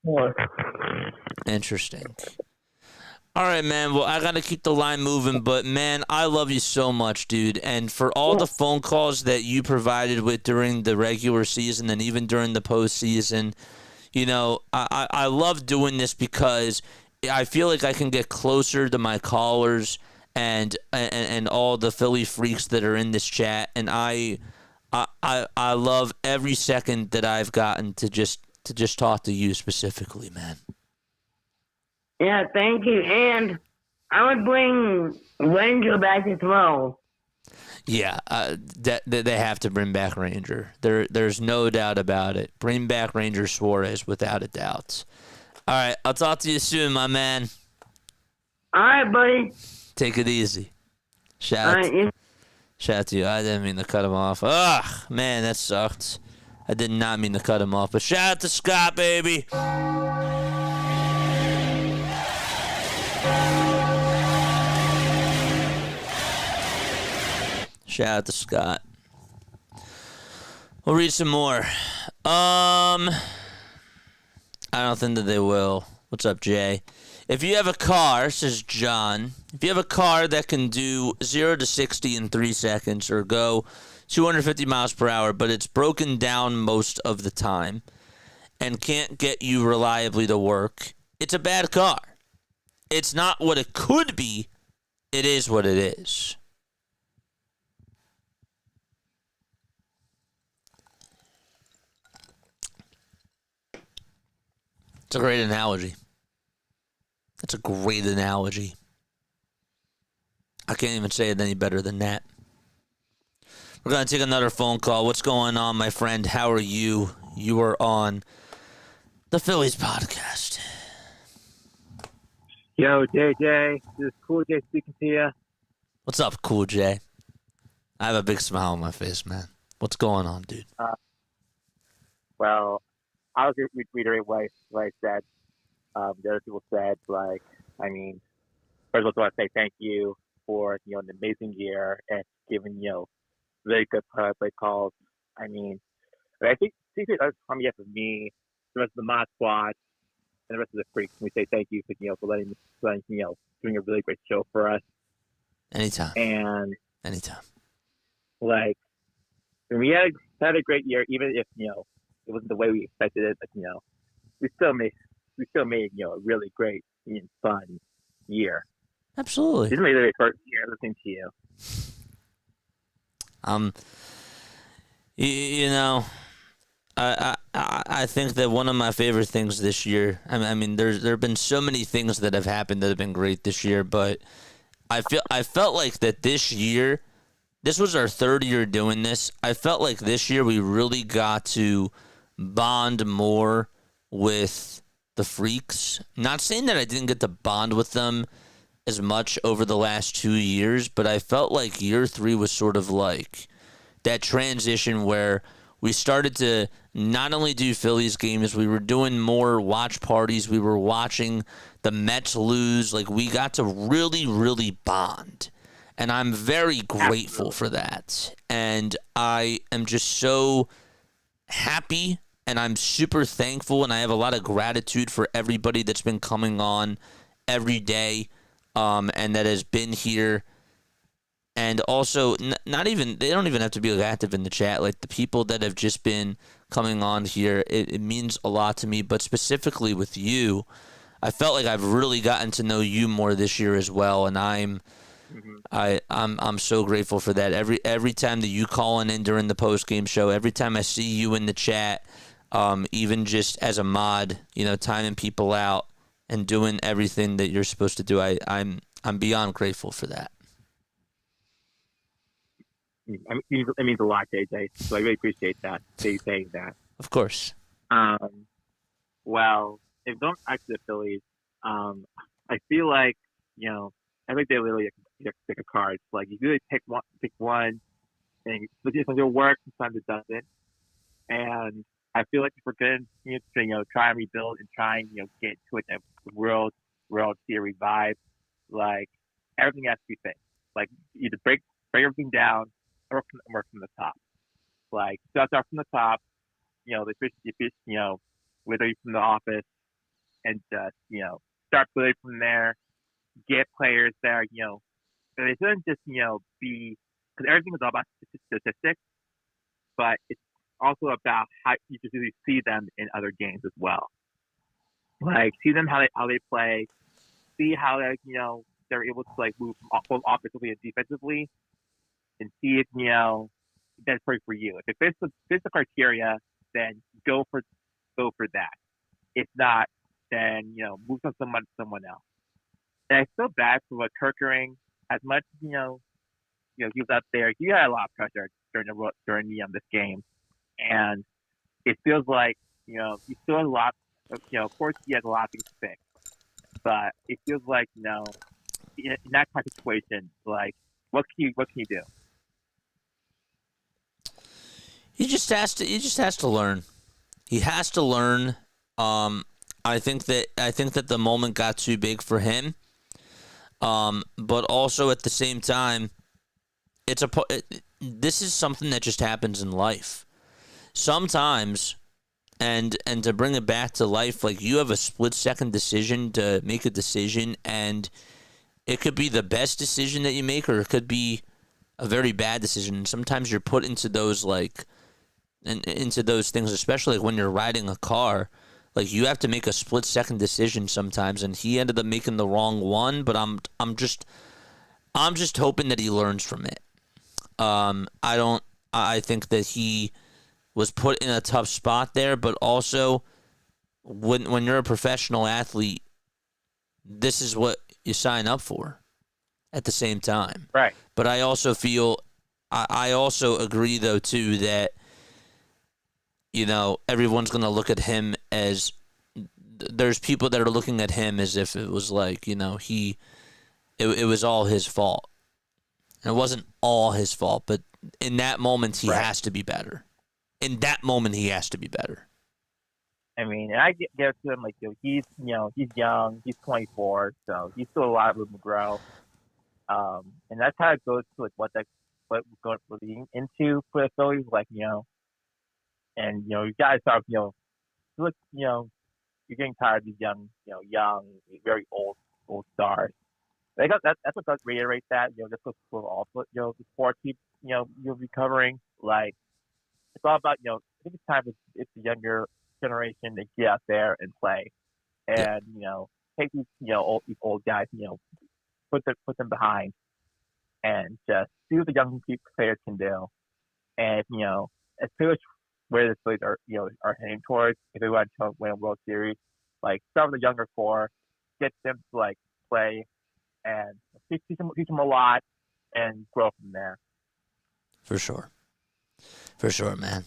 Sure. Interesting. All right, man. Well, I got to keep the line moving, but, man, I love you so much, dude. And for all the phone calls that you provided with during the regular season and even during the postseason, you know, I love doing this because I feel like I can get closer to my callers and all the Philly freaks that are in this chat. And I love every second that I've gotten to just talk to you specifically, man. Yeah, thank you. And I would bring Ranger back as well. Yeah, they have to bring back Ranger. There's no doubt about it. Bring back Ranger Suarez without a doubt. All right, I'll talk to you soon, my man. All right, buddy. Take it easy. Shout out to you. I didn't mean to cut him off. Ugh, man, that sucked. I did not mean to cut him off. But shout out to Scott, baby. Shout out to Scott. We'll read some more. I don't think that they will. What's up, Jay? If you have a car, says John, if you have a car that can do 0 to 60 in 3 seconds or go 250 miles per hour, but it's broken down most of the time and can't get you reliably to work, it's a bad car. It's not what it could be. It is what it is. It's a great analogy. That's a great analogy. I can't even say it any better than that. We're going to take another phone call. What's going on, my friend? How are you? You are on the Phillies podcast. Yo, JJ. This is Cool J speaking to you. What's up, Cool J? I have a big smile on my face, man. What's going on, dude? Well, I was going to reiterate what I said. The other people said, like, I mean, first of all, I want to say thank you for, an amazing year and giving, really good play calls. I mean, I think on behalf of me, the rest of the mod squad, and the rest of the freaks, we say thank you for letting doing a really great show for us. Anytime. And anytime. Like, we had a great year, even if it wasn't the way we expected it. But we still made a really great and fun year. Absolutely. This is my very first year listening to you. I think that one of my favorite things this year. I mean, there have been so many things that have happened that have been great this year, but I felt like that this year. This was our third year doing this. I felt like this year we really got to bond more with the freaks. Not saying that I didn't get to bond with them as much over the last 2 years, but I felt like year 3 was sort of like that transition where we started to not only do Phillies games, we were doing more watch parties. We were watching the Mets lose. Like, we got to really, really bond. And I'm very grateful for that. And I am just so happy, and I'm super thankful, and I have a lot of gratitude for everybody that's been coming on every day, and that has been here. And also, not even, they don't even have to be active in the chat. Like, the people that have just been coming on here, it means a lot to me. But specifically with you, I felt like I've really gotten to know you more this year as well, and I'm so grateful for that. Every time that you calling in during the post game show, every time I see you in the chat, even just as a mod, timing people out and doing everything that you're supposed to do, I'm beyond grateful for that. I mean, it means a lot, JJ. So I really appreciate that. You saying that. Of course. Well, if don't actually the Phillies, I feel like I think they really pick a card. It's like you really pick one, and sometimes it'll work, sometimes it doesn't. And I feel like if we're going to try and rebuild and try and get to a World Series vibe, like everything has to be fixed. Like either break everything down or work from the top. Like start from the top. The fish, whether you're from the office, and just start building from there. Get players there, so it shouldn't just, be, because everything is all about statistics, but it's also about how you just really see them in other games as well. Like, see them how they play, see how they're able to move both offensively and defensively, and see if that's perfect for you. If it fits the criteria, then go for that. If not, then move on someone else. And I feel bad for what Kirkering, as much he was up there. He had a lot of pressure during this game, and it feels like he still has a lot. Of course, he has a lot of things to fix, but it feels like in that type of situation, like what can you do? He just has to learn. He has to learn. I think that the moment got too big for him. But also at the same time, this is something that just happens in life. Sometimes, and to bring it back to life, like you have a split-second decision to make a decision, and it could be the best decision that you make, or it could be a very bad decision. And sometimes you're put into those into those things, especially when you're riding a car. Like you have to make a split-second decision sometimes, and he ended up making the wrong one. But I'm just hoping that he learns from it. I think that he was put in a tough spot there, but also when you're a professional athlete, this is what you sign up for. At the same time, right? But I also feel, I also agree though too that, everyone's going to look at him as, there's people that are looking at him as if it was like, it was all his fault. And it wasn't all his fault, but in that moment, he has to be better. In that moment, he has to be better. I mean, and I give it to him, he's young, he's 24, so he's still a lot of room to grow. And that's how it goes to what we're going into for the Phillies, and you guys are, you're getting tired of these young, very old stars. That's what does reiterate that. This was also, the sport keeps, you're recovering. Like it's all about, I think it's time it's the younger generation to get out there and play, and take these, these old guys, put them behind, and just see what the young players can do. And as where the Phillies are heading towards. If they want to win a World Series, like start with the younger core, get them to like play, and teach them a lot, and grow from there. For sure, man.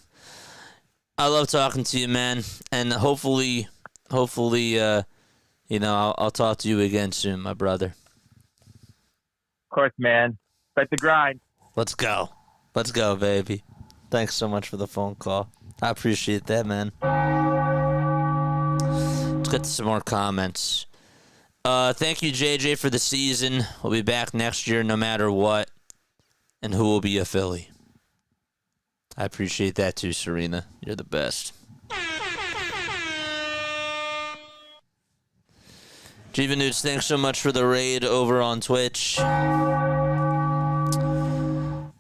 I love talking to you, man, and hopefully, I'll talk to you again soon, my brother. Of course, man. Fight the grind. Let's go, baby. Thanks so much for the phone call. I appreciate that, man. Let's get to some more comments. Thank you, JJ, for the season. We'll be back next year no matter what. And who will be a Philly? I appreciate that too, Serena. You're the best. Jiva Newts, thanks so much for the raid over on Twitch.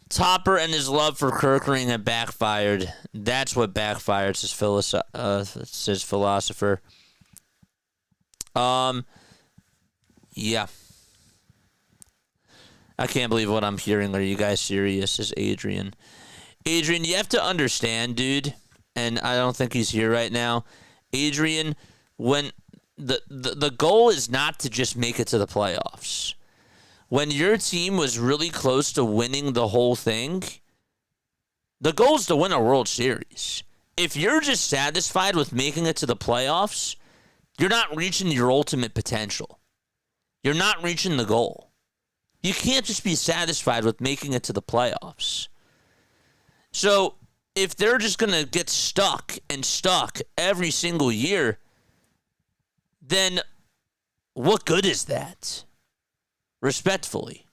Topper and his love for Kirkering have backfired. That's what backfired, says philosopher. Yeah. I can't believe what I'm hearing. Are you guys serious? Says Adrian. Adrian, you have to understand, dude, and I don't think he's here right now. Adrian, when the goal is not to just make it to the playoffs. When your team was really close to winning the whole thing, the goal is to win a World Series. If you're just satisfied with making it to the playoffs, you're not reaching your ultimate potential. You're not reaching the goal. You can't just be satisfied with making it to the playoffs. So if they're just going to get stuck every single year, then what good is that? Respectfully.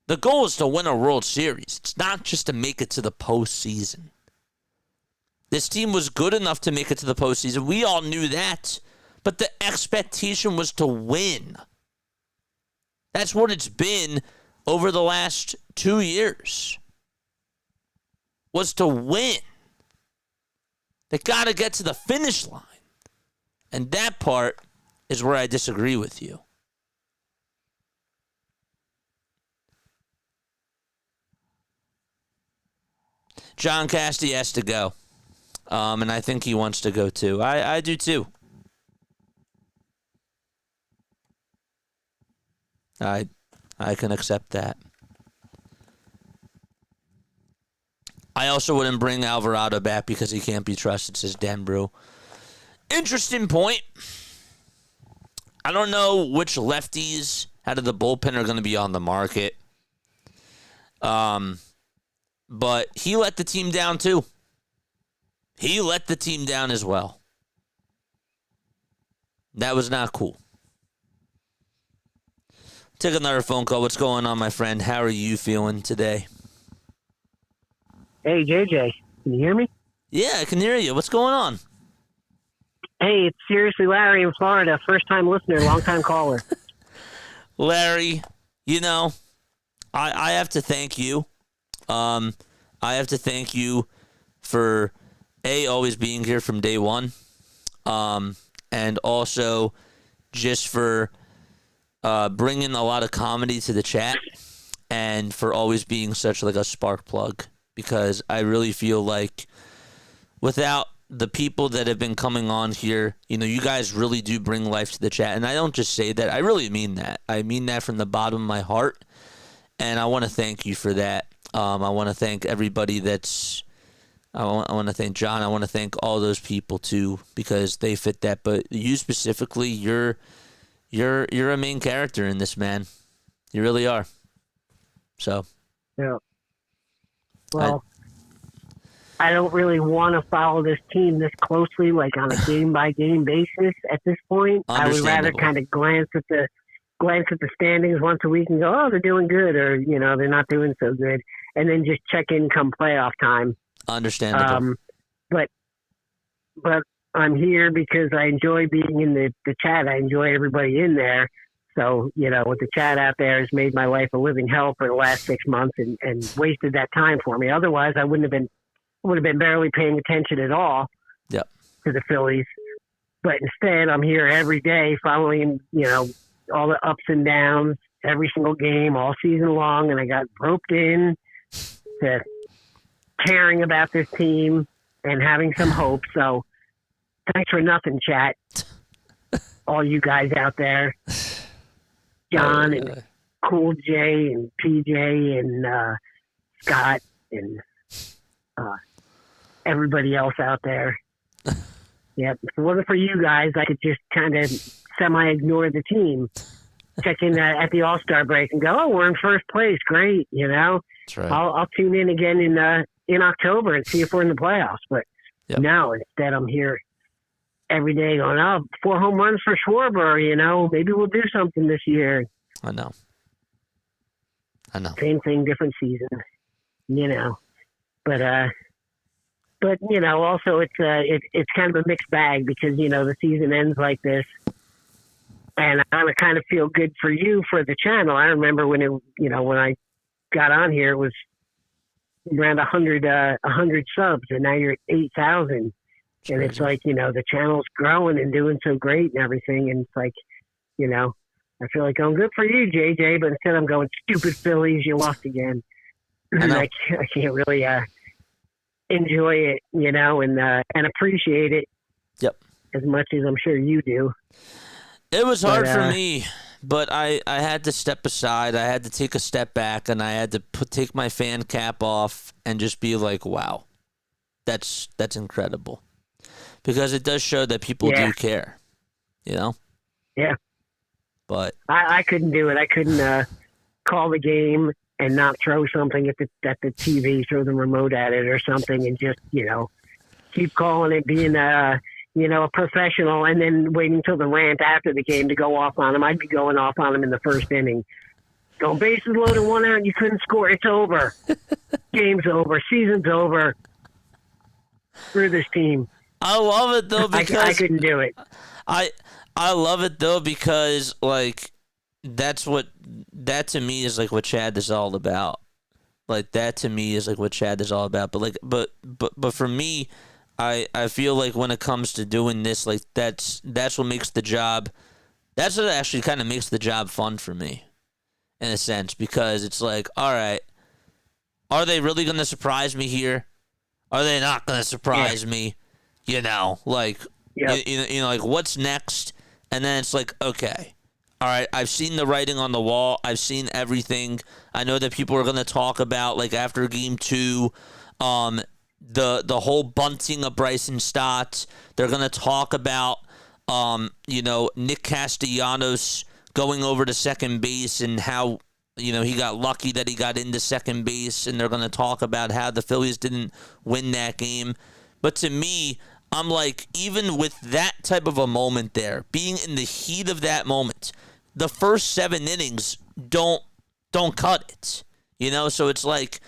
The goal is to win a World Series. It's not just to make it to the postseason. This team was good enough to make it to the postseason. We all knew that. But the expectation was to win. That's what it's been over the last 2 years. Was to win. They got to get to the finish line. And that part is where I disagree with you. John Casty has to go. And I think he wants to go too. I do too. I can accept that. I also wouldn't bring Alvarado back because he can't be trusted, says Dan Brew. Interesting point. I don't know which lefties out of the bullpen are going to be on the market. But he let the team down too. He let the team down as well. That was not cool. Take another phone call. What's going on, my friend? How are you feeling today? Hey, JJ. Can you hear me? Yeah, I can hear you. What's going on? Hey, it's seriously Larry in Florida. First-time listener, long-time caller. Larry, I have to thank you. I have to thank you for, always being here from day one, and also just for bringing a lot of comedy to the chat, and for always being such like a spark plug, because I really feel like without the people that have been coming on here, you guys really do bring life to the chat. And I don't just say that. I really mean that. I mean that from the bottom of my heart. And I want to thank you for that. I want to thank everybody I want to thank John. I want to thank all those people too, because they fit that. But you specifically, you're a main character in this, man. You really are. So. Yeah. Well, I don't really want to follow this team this closely, like on a game-by-game basis at this point. I would rather kind of glance at the standings once a week and go, oh, they're doing good, or, they're not doing so good, and then just check in come playoff time. Understandable. But I'm here because I enjoy being in the chat. I enjoy everybody in there. So, with the chat out there has made my life a living hell for the last 6 months and wasted that time for me. Otherwise, I would have been barely paying attention at all to the Phillies. But instead, I'm here every day following, all the ups and downs, every single game, all season long. And I got roped in to caring about this team and having some hope. So thanks for nothing, chat. All you guys out there, John and Cool J and PJ and Scott and everybody else out there. Yep. If it wasn't for you guys, I could just kind of semi-ignore the team. Check in at the All-Star break and go, oh, we're in first place. Great, you know. That's right. I'll tune in again in October and see if we're in the playoffs. But no, instead I'm here every day going, oh, 4 home runs for Schwarber, you know. Maybe we'll do something this year. I know. Same thing, different season, you know. But you know, also it's kind of a mixed bag because, you know, the season ends like this. And I kind of feel good for you for the channel. I remember when when I got on here, it was around 100 subs, and now you're at 8,000. And it's like, you know, the channel's growing and doing so great and everything. And it's like, you know, I feel like going good for you, JJ, but instead I'm going, stupid Phillies, you lost again. I can't really enjoy it, you know, and appreciate it. Yep. As much as I'm sure you do. It was hard for me, but I had to step aside. I had to take a step back, and I had to take my fan cap off and just be like, wow, that's incredible. Because it does show that people do care, you know? Yeah. But I couldn't do it. I couldn't call the game and not throw something at the TV, throw the remote at it or something, and just, you know, keep calling it, being you know, a professional, and then waiting until the rant after the game to go off on him. I'd be going off on him in the first inning. Going bases loaded, 1 out, and you couldn't score. It's over. Game's over. Season's over. Screw this team. I love it, though, because I couldn't do it. I love it, though, because, like, that to me is, like, what Chad is all about. Like, that to me is, like, what Chad is all about. But, like, but for me, I feel like when it comes to doing this, like that's what makes the job. That's what actually kind of makes the job fun for me, in a sense, because it's like, all right, are they really going to surprise me here? Are they not going to surprise me? You know, like you know, like what's next? And then it's like, okay, all right, I've seen the writing on the wall. I've seen everything. I know that people are going to talk about, like, after game 2, the whole bunting of Bryce and Stott. They're going to talk about, you know, Nick Castellanos going over to second base and how, you know, he got lucky that he got into second base. And they're going to talk about how the Phillies didn't win that game. But to me, I'm like, even with that type of a moment there, being in the heat of that moment, the first 7 innings don't cut it. You know, so it's like,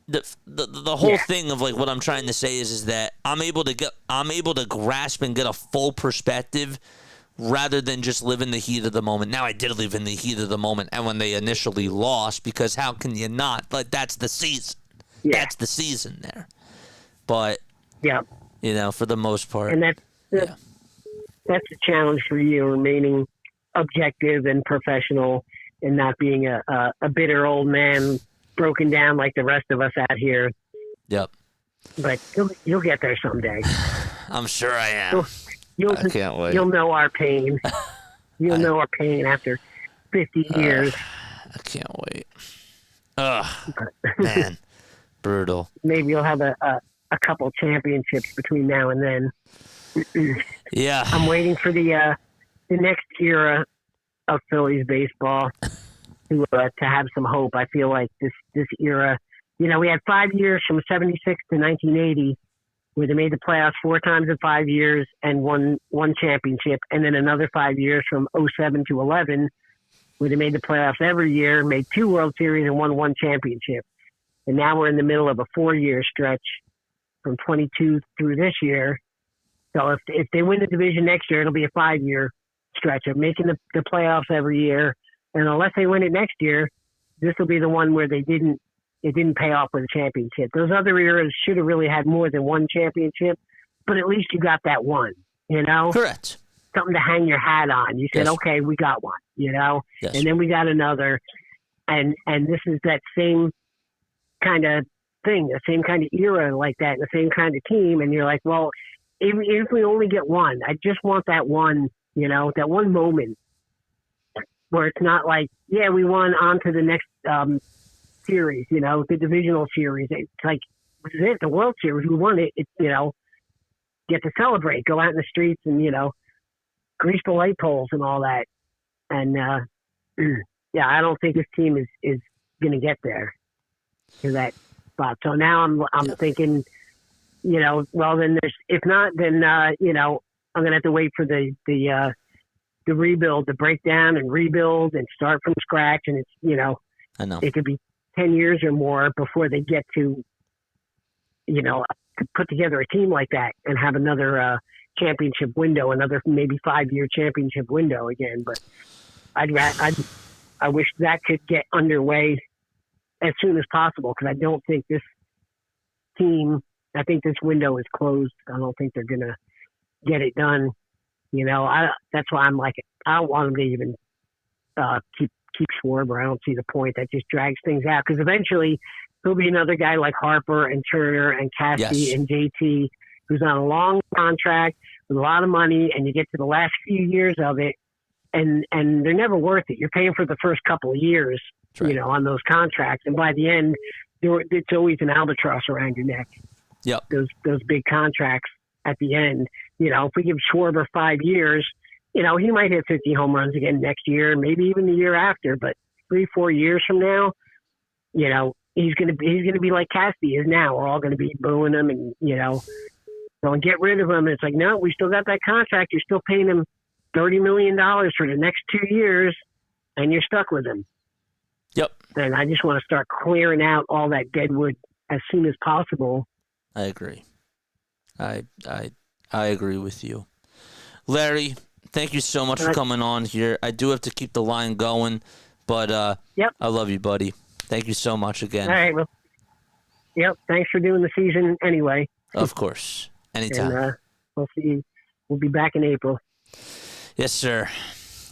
the whole thing of, like, what I'm trying to say is that I'm able to grasp and get a full perspective rather than just live in the heat of the moment. Now, I did live in the heat of the moment, and when they initially lost, because how can you not? Like, that's the season. Yeah. That's the season there. But you know, for the most part, and that's a challenge for you, remaining objective and professional, and not being a bitter old man. Broken down like the rest of us out here. Yep. But you'll get there someday. I'm sure I am. I can't wait. You'll know our pain. You'll know our pain after 50 years. I can't wait. Ugh, man, brutal. Maybe you'll have a couple championships between now and then. Yeah. I'm waiting for the next era of Phillies baseball. To have some hope. I feel like this era, you know, we had 5 years from 76 to 1980 where they made the playoffs 4 times in 5 years and won one championship, and then another 5 years from 07 to 11 where they made the playoffs every year, made 2 World Series and won 1 championship. And now we're in the middle of a 4-year stretch from 22 through this year. So if they win the division next year, it'll be a 5-year stretch of making the playoffs every year. And unless they win it next year, this will be the one where it didn't pay off with a championship. Those other eras should have really had more than 1 championship, but at least you got that one, you know? Correct. Something to hang your hat on. You said, okay, we got one, you know? Yes. And then we got another. And this is that same kind of thing, the same kind of era like that, and the same kind of team. And you're like, well, if we only get one, I just want that one, that one moment where it's not like, yeah, we won on to the next series, the divisional series. It's like, this is it, the World Series. We won it. It's, get to celebrate, go out in the streets and, grease the light poles and all that. And, yeah, I don't think this team is going to get there to that spot. So now I'm thinking, well, then if not, then, I'm going to have to wait for the rebuild, to break down and rebuild and start from scratch. And it's, I know it could be 10 years or more before they get to, to put together a team like that and have another championship window, another maybe 5-year championship window again. But I wish that could get underway as soon as possible, because I don't think this team, I think this window is closed. I don't think they're going to get it done. That's why I'm like, I don't want them to even keep Schwarber. I don't see the point. That just drags things out, because eventually there'll be another guy like Harper and Turner and Cassie and JT who's on a long contract with a lot of money, and you get to the last few years of it, and they're never worth it. You're paying for the first couple of years, on those contracts, and by the end, it's always an albatross around your neck. Yep. Those big contracts at the end. If we give Schwarber 5 years, he might hit 50 home runs again next year, maybe even the year after. But 3-4 years from now, he's gonna be like Cassie is now. We're all gonna be booing him and going get rid of him. And it's like, no, we still got that contract. You're still paying him $30 million for the next 2 years, and you're stuck with him. Yep. And I just want to start clearing out all that deadwood as soon as possible. I agree. I agree with you. Larry, thank you so much for coming on here. I do have to keep the line going, but I love you, buddy. Thank you so much again. All right. Well, thanks for doing the season anyway. Of course. Anytime. And we'll see. We'll be back in April. Yes, sir.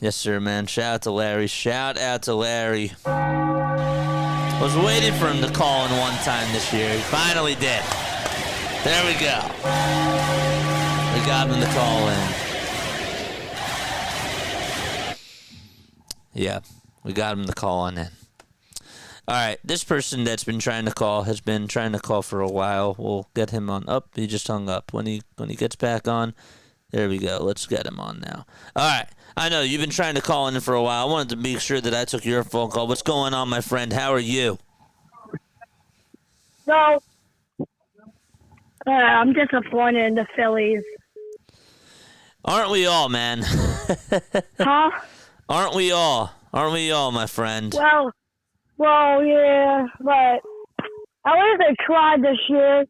Yes, sir, man. Shout out to Larry. I was waiting for him to call in one time this year. He finally did. There we go. We got him to call in. Yeah, we got him to call on in. All right, this person that's been trying to call has been trying to call for a while. We'll get him on up. He just hung up. When he gets back on, there we go. Let's get him on now. All right, I know you've been trying to call in for a while. I wanted to make sure that I took your phone call. What's going on, my friend? How are you? So, I'm disappointed in the Phillies. Aren't we all, man? Huh? Aren't we all? Aren't we all, my friend? Well, yeah, but at least they tried this year.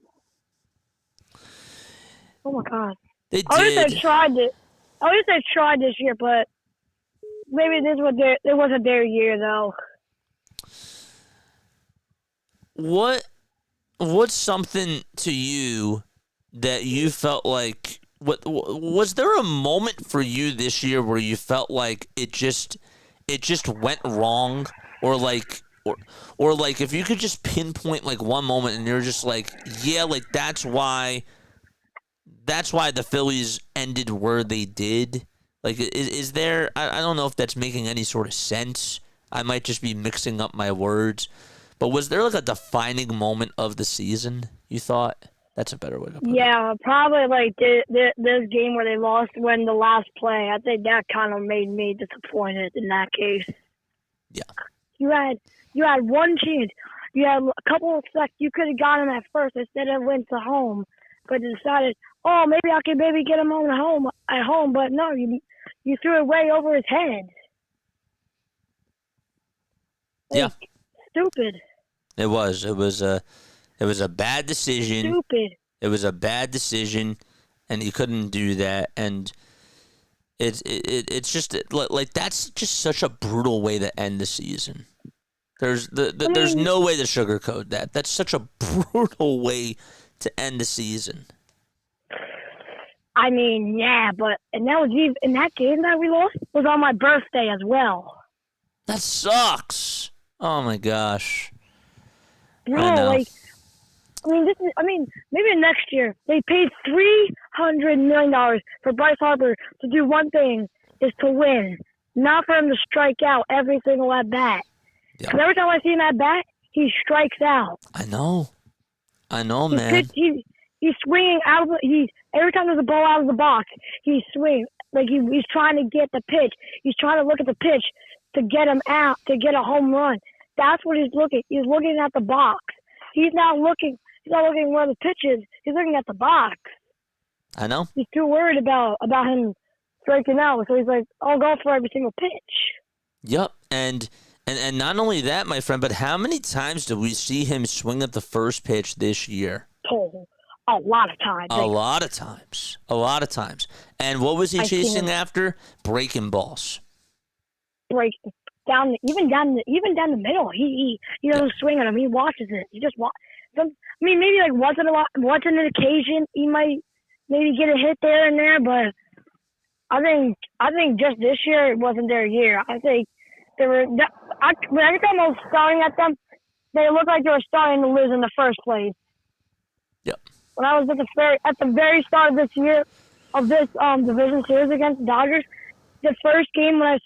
Oh my God! They At least did. they tried it. At least they tried this year, but maybe it wasn't their year though. What's something to you that you felt like? Was there a moment for you this year where you felt like it just went wrong, or like if you could just pinpoint like one moment and you're just like, yeah, like that's why the Phillies ended where they did. Like, is there? I don't know if that's making any sort of sense. I might just be mixing up my words. But was there like a defining moment of the season, you thought? That's a better way to put it. Yeah, probably like this game where they lost when the last play. I think that kind of made me disappointed in that case. Yeah. You had one chance. You had a couple of seconds. You could have got him at first instead of went to home, but decided, oh, maybe I could get him at home. But no, you threw it way over his head. Yeah. Stupid. It was a bad decision. Stupid. It was a bad decision, and you couldn't do that. And it's just like that's just such a brutal way to end the season. There's no way to sugarcoat that. That's such a brutal way to end the season. I mean, yeah, but and that was even in that game that we lost was on my birthday as well. That sucks. Oh my gosh. No, like maybe next year they paid $300 million for Bryce Harper to do one thing, is to win, not for him to strike out every single at bat. Because every time I see him at bat, he strikes out. I know, man. He's swinging out. Every time there's a ball out of the box, he's swinging like he's trying to get the pitch. He's trying to look at the pitch to get him out to get a home run. That's what he's looking. He's looking at the box. He's not looking where the pitch is. He's looking at the box. I know. He's too worried about him striking out, so he's like, I'll go for every single pitch. Yep, and not only that, my friend, but how many times do we see him swing at the first pitch this year? Oh, a lot of times. A lot of times. And what was he chasing after? Breaking balls. Breaking even down the middle. He doesn't swing at him. He watches it. He just maybe like once in an occasion he might maybe get a hit there and there, but I think just this year it wasn't their year. I think they were. Every time I was staring at them, they looked like they were starting to lose in the first place. Yep. When I was at the very start of this year, of this division series against the Dodgers, the first game when I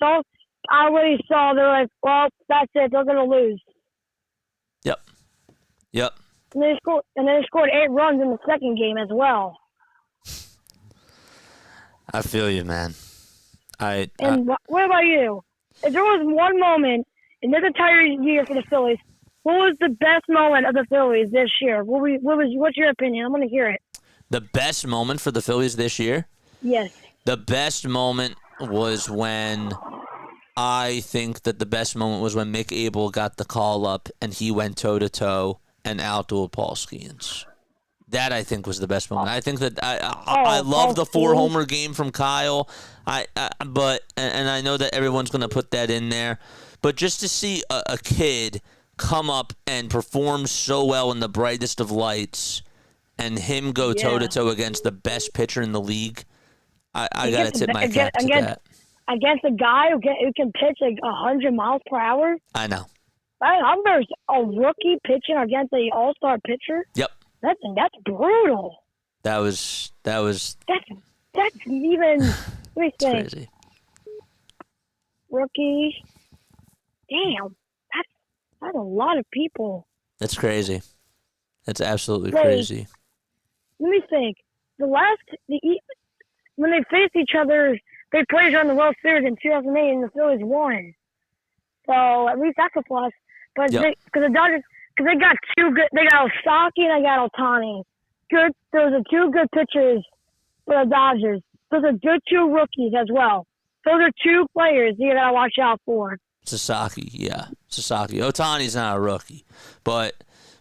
already saw they're like, well, that's it, they're gonna lose. Yep. And they scored 8 runs in the second game as well. I feel you, man. What about you? If there was one moment in this entire year for the Phillies, what was the best moment of the Phillies this year? What's your opinion? I'm going to hear it. The best moment for the Phillies this year? Yes. The best moment was when Mick Abel got the call up and he went toe-to-toe and outdueled Paul Skeens. That, I think, was the best moment. I think that I love the 4-homer game from Kyle. But I know that everyone's going to put that in there. But just to see a kid come up and perform so well in the brightest of lights and him go toe-to-toe against the best pitcher in the league, I got to tip my cap to that. Against a guy who can pitch like 100 miles per hour? I know. There's a rookie pitching against an all-star pitcher? Yep. That's brutal. That was. That's even. Let me think. Crazy. Rookie. Damn, that's a lot of people. That's crazy. That's absolutely crazy. Let me think. When they faced each other, they played on the World Series in 2008, and the Phillies won. So at least that's a plus. But because the Dodgers. Because they got 2 good. They got Osaki and they got Ohtani. Good. Those are 2 good pitchers for the Dodgers. Those are good 2 rookies as well. Those are 2 players you gotta watch out for. Sasaki, yeah, Sasaki. Ohtani's not a rookie, but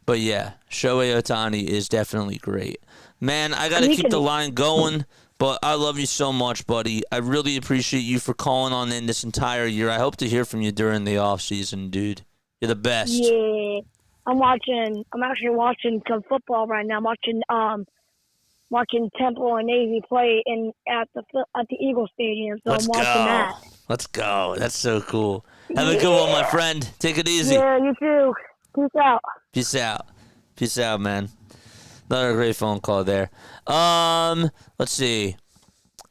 yeah, Shohei Ohtani is definitely great. Man, I gotta keep the line going. But I love you so much, buddy. I really appreciate you for calling on in this entire year. I hope to hear from you during the off season, dude. You're the best. Yeah. I'm actually watching some football right now. I'm watching Temple and Navy play at the Eagle Stadium. So I'm watching that. Let's go. That's so cool. Have a good one, my friend. Take it easy. Yeah, you too. Peace out. Peace out, man. Another great phone call there. Let's see.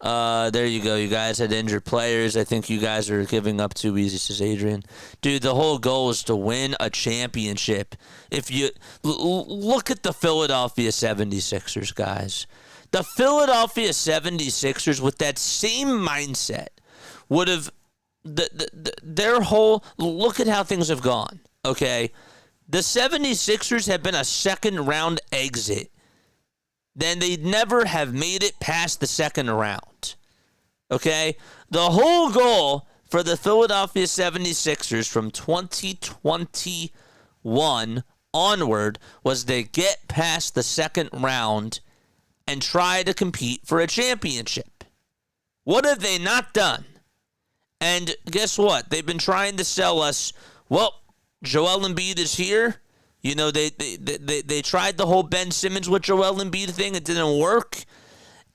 There you go. You guys had injured players. I think you guys are giving up too easy, says Adrian. Dude, the whole goal is to win a championship. If you look at the Philadelphia 76ers, guys. The Philadelphia 76ers, with that same mindset, would have their whole look at how things have gone. Okay, the 76ers have been a second round exit. Then they'd never have made it past the second round. Okay? The whole goal for the Philadelphia 76ers from 2021 onward was to get past the second round and try to compete for a championship. What have they not done? And guess what? They've been trying to sell us, well, Joel Embiid is here. You know, they tried the whole Ben Simmons with Joel Embiid thing. It didn't work.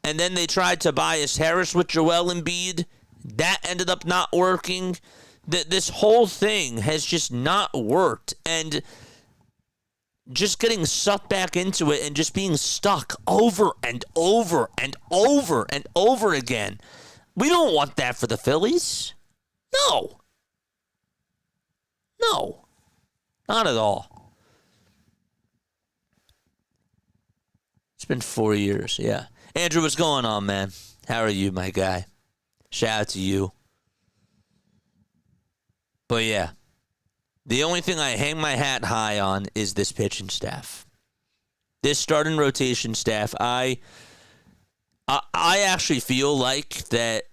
And then they tried Tobias Harris with Joel Embiid. That ended up not working. This whole thing has just not worked. And just getting sucked back into it and just being stuck over and over and over and over again. We don't want that for the Phillies. No. No. Not at all. It's been 4 years, yeah. Andrew, what's going on, man? How are you, my guy? Shout out to you. But yeah, the only thing I hang my hat high on is this pitching staff. This starting rotation staff, I actually feel like that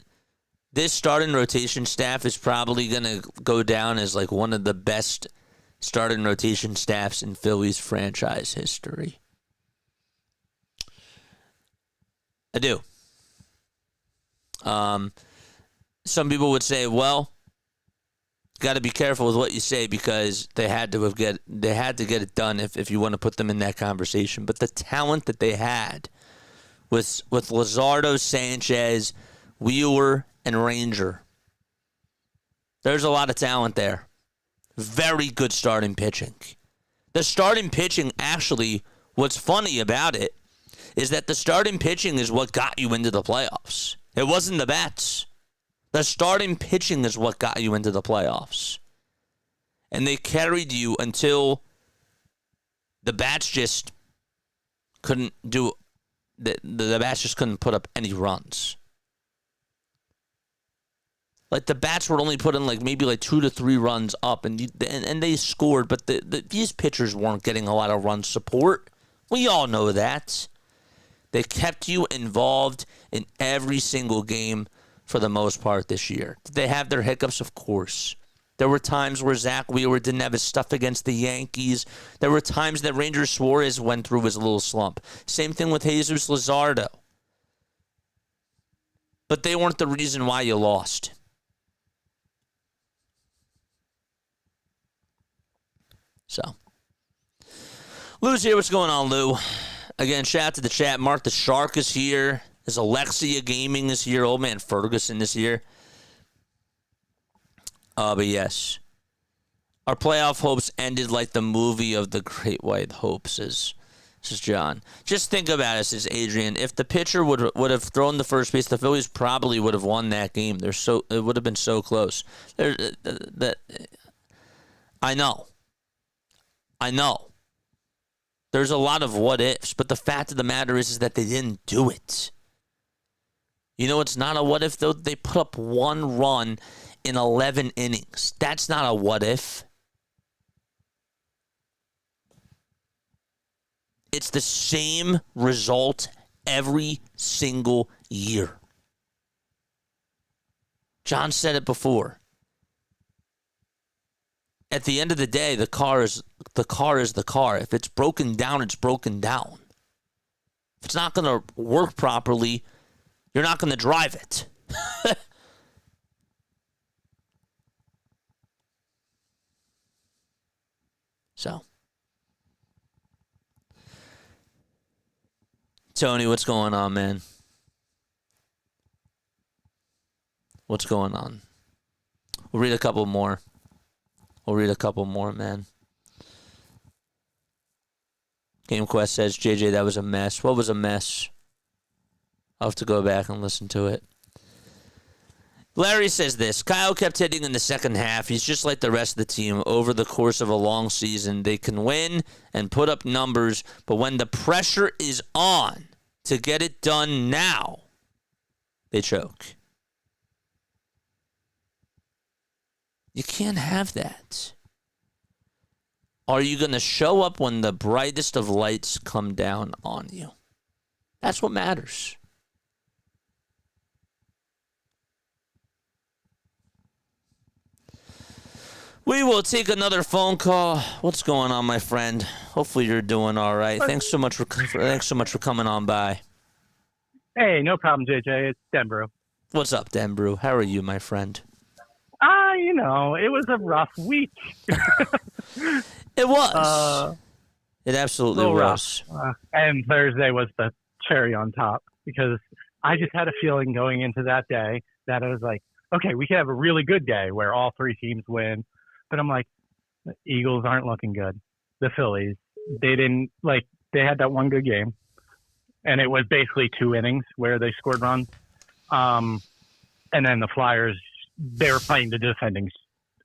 this starting rotation staff is probably going to go down as like one of the best starting rotation staffs in Phillies franchise history. I do. Some people would say, well, got to be careful with what you say because they had to get it done if you want to put them in that conversation. But the talent that they had with Luzardo, Sanchez, Wheeler, and Ranger, there's a lot of talent there. Very good starting pitching. The starting pitching, actually, what's funny about it is that the starting pitching is what got you into the playoffs. It wasn't the bats. The starting pitching is what got you into the playoffs. And they carried you until the bats just couldn't do the bats just couldn't put up any runs. Like the bats were only putting like maybe like 2 to 3 runs up, and they scored, but these pitchers weren't getting a lot of run support. We all know that. They kept you involved in every single game for the most part this year. Did they have their hiccups? Of course. There were times where Zach Wheeler didn't have his stuff against the Yankees. There were times that Ranger Suarez went through his little slump. Same thing with Jesus Luzardo. But they weren't the reason why you lost. So, Lou's here. What's going on, Lou? Again, shout out to the chat. Mark the Shark is here. Is Alexia Gaming is here. Old man Ferguson is here. But yes. Our playoff hopes ended like the movie of The Great White Hope, says John. Just think about it, says Adrian. If the pitcher would have thrown the first base, the Phillies probably would have won that game. It would have been so close. I know. There's a lot of what ifs, but the fact of the matter is that they didn't do it. You know, it's not a what if, though. They put up 1 run in 11 innings. That's not a what if. It's the same result every single year. John said it before. At the end of the day, the car is the car. If it's broken down, it's broken down. If it's not going to work properly, you're not going to drive it. So, Tony, what's going on, man? What's going on? We'll read a couple more. Man. GameQuest says, JJ, that was a mess. What was a mess? I'll have to go back and listen to it. Larry says this. Kyle kept hitting in the second half. He's just like the rest of the team. Over the course of a long season, they can win and put up numbers, but when the pressure is on to get it done now, they choke. You can't have that. Are you going to show up when the brightest of lights come down on you? That's what matters. We will take another phone call. What's going on, my friend? Hopefully you're doing all right. Thanks so much for coming on by. Hey, no problem, JJ. It's Denbrew. What's up, Denbrew? How are you, my friend? It was a rough week. It was. It absolutely was. And Thursday was the cherry on top because I just had a feeling going into that day that I was like, okay, we could have a really good day where all 3 teams win. But I'm like, the Eagles aren't looking good. The Phillies, they didn't they had that one good game, and it was basically 2 innings where they scored runs. And then the Flyers, they were playing the defending.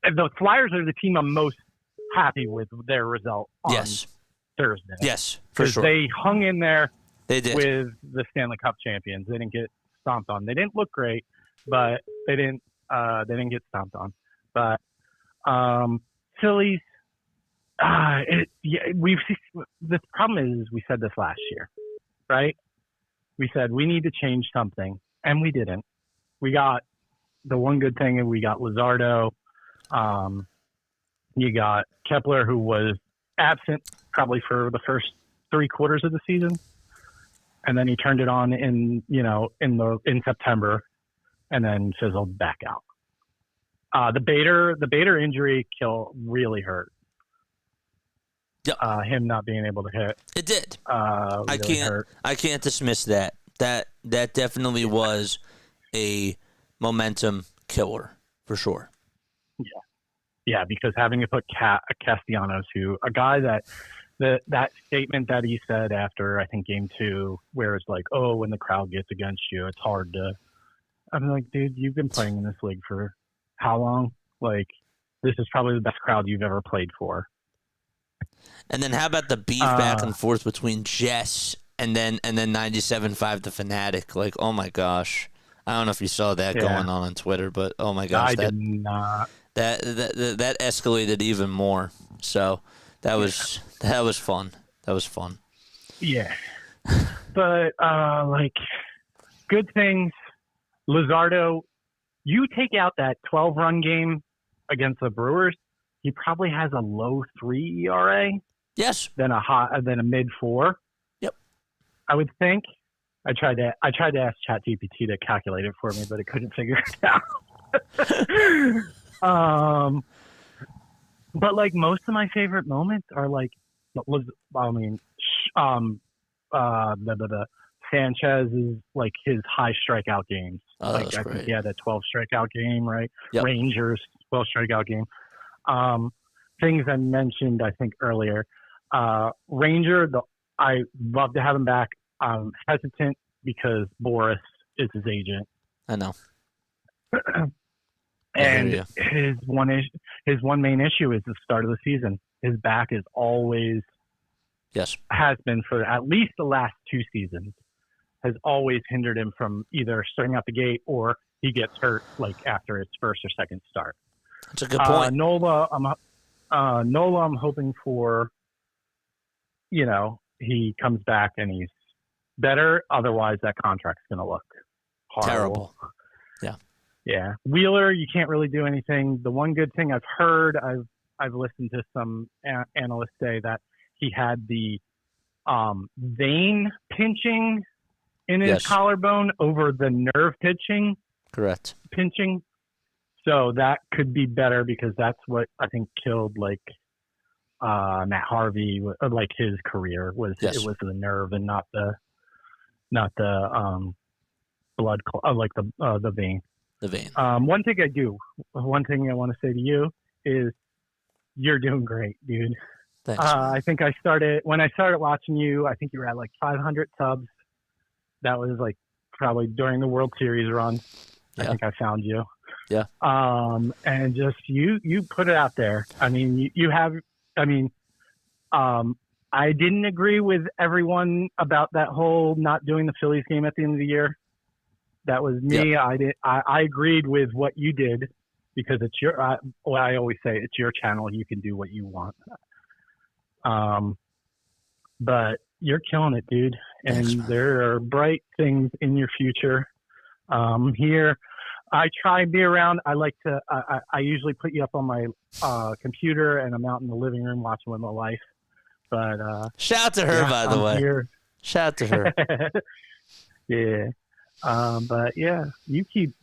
The Flyers are the team I'm most happy with their result on Thursday. Yes, for sure. They hung in there. They did. With the Stanley Cup champions. They didn't get stomped on. They didn't look great, but they didn't get stomped on. But Phillies, the problem is we said this last year, right? We said we need to change something, and we didn't. We got the one good thing, and we got Luzardo. You got Kepler, who was absent probably for the first 3 quarters of the season. And then he turned it on in September, and then fizzled back out. The Bader injury really hurt. Yep. Him not being able to hit. It did. Really hurt. I can't dismiss that. That definitely was a momentum killer for sure. Yeah, because having to put Castellanos, a guy that. That statement that he said after, I think, Game 2, where it's like, oh, when the crowd gets against you, it's hard to... I'm like, dude, you've been playing in this league for how long? Like, this is probably the best crowd you've ever played for. And then how about the beef back and forth between Jess and then 97.5 the Fanatic? Like, oh, my gosh. I don't know if you saw that going on Twitter, but oh, my gosh. I did not. That escalated even more. So... That was fun. That was fun. Yeah. But, good things. Luzardo, you take out that 12-run game against the Brewers, he probably has a low 3 ERA. Yes. Than a mid 4. Yep. I would think. I tried to ask ChatGPT to calculate it for me, but it couldn't figure it out. But most of my favorite moments are the Sanchez is his high strikeout games. Oh, I think he had that 12 strikeout game, right? Yep. Rangers 12 strikeout game. Things I mentioned, I think earlier. Ranger, I love to have him back. I'm hesitant because Boris is his agent. I know. And his one main issue is the start of the season. His back is always has been for at least the last 2 seasons, has always hindered him from either starting out the gate or he gets hurt after his first or second start. That's a good point. Nola, I'm hoping for, he comes back and he's better. Otherwise, that contract's going to look horrible. Terrible. Yeah. Yeah. Wheeler, you can't really do anything. The one good thing I've heard, I've listened to some analysts say that he had the vein pinching in his collarbone over the nerve pinching. Correct. Pinching. So that could be better because that's what I think killed Matt Harvey, his career was it was the nerve and not the blood, the vein. The vein. One thing I want to say to you is you're doing great, dude. Thanks. I think when I started watching you, I think you were at 500 subs. That was probably during the World Series run. I think I found you. Yeah. And just you put it out there. I mean, I didn't agree with everyone about that whole not doing the Phillies game at the end of the year. That was me. Yep. I agreed with what you did because it's I always say it's your channel. You can do what you want. But you're killing it, dude. And Thanks, there are bright things in your future. Here, I try and be around. I like to. I usually put you up on my computer, and I'm out in the living room watching with my wife. But shout out to her, by the way. Here. Shout out to her. Yeah. But yeah, you keep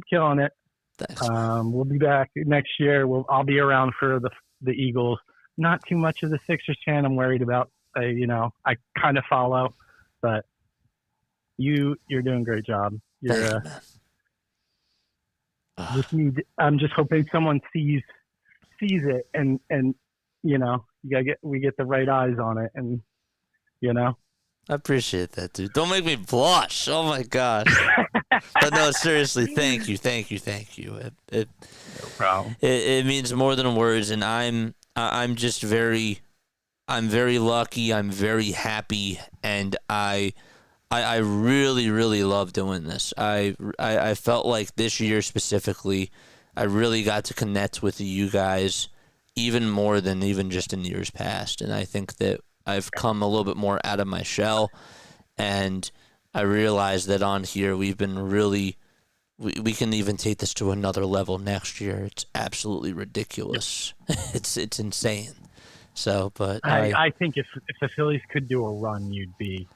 killing it. Thanks. We'll be back next year. I'll be around for the Eagles. Not too much of the Sixers fan. I'm worried about. I kind of follow, but you're doing a great job. You're. I'm just hoping someone sees it and we get the right eyes on it, and I appreciate that, dude. Don't make me blush. Oh my gosh. But no, seriously, thank you. It no problem. It means more than words, and I'm just very lucky. I'm very happy, and I really, really love doing this. I felt like this year specifically, I really got to connect with you guys even more than even just in years past, and I think that I've come a little bit more out of my shell, and I realized that on here we've been really, we can even take this to another level next year. It's absolutely ridiculous. It's insane. So, but I think if the Phillies could do a run, you'd be.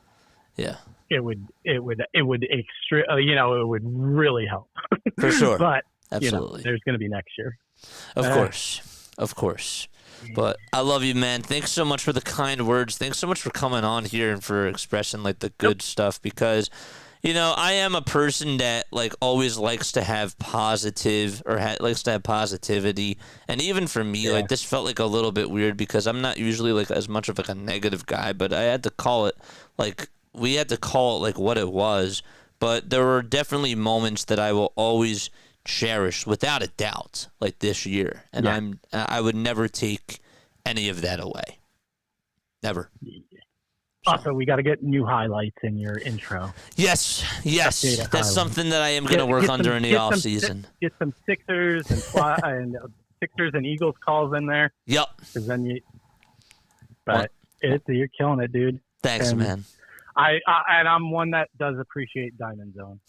Yeah. It would it would it would really help. For sure. But absolutely, there's going to be next year. Of course. But I love you, man. Thanks so much for the kind words. Thanks so much for coming on here and for expressing like the good stuff, because I am a person that like always likes to have positive or likes to have positivity. And even for me, like this felt like a little bit weird because I'm not usually like as much of like a negative guy, but I had to call it like we had to call it like what it was. But there were definitely moments that I will always cherish without a doubt, like this year, and I would never take any of that away, never. Also, we got to get new highlights in your intro. Yes, that's something that I am going to work on during the off season. Get some Sixers and Sixers and Eagles calls in there. Yep. Because then you're killing it, dude. Thanks, man. I'm one that does appreciate Diamond Zone.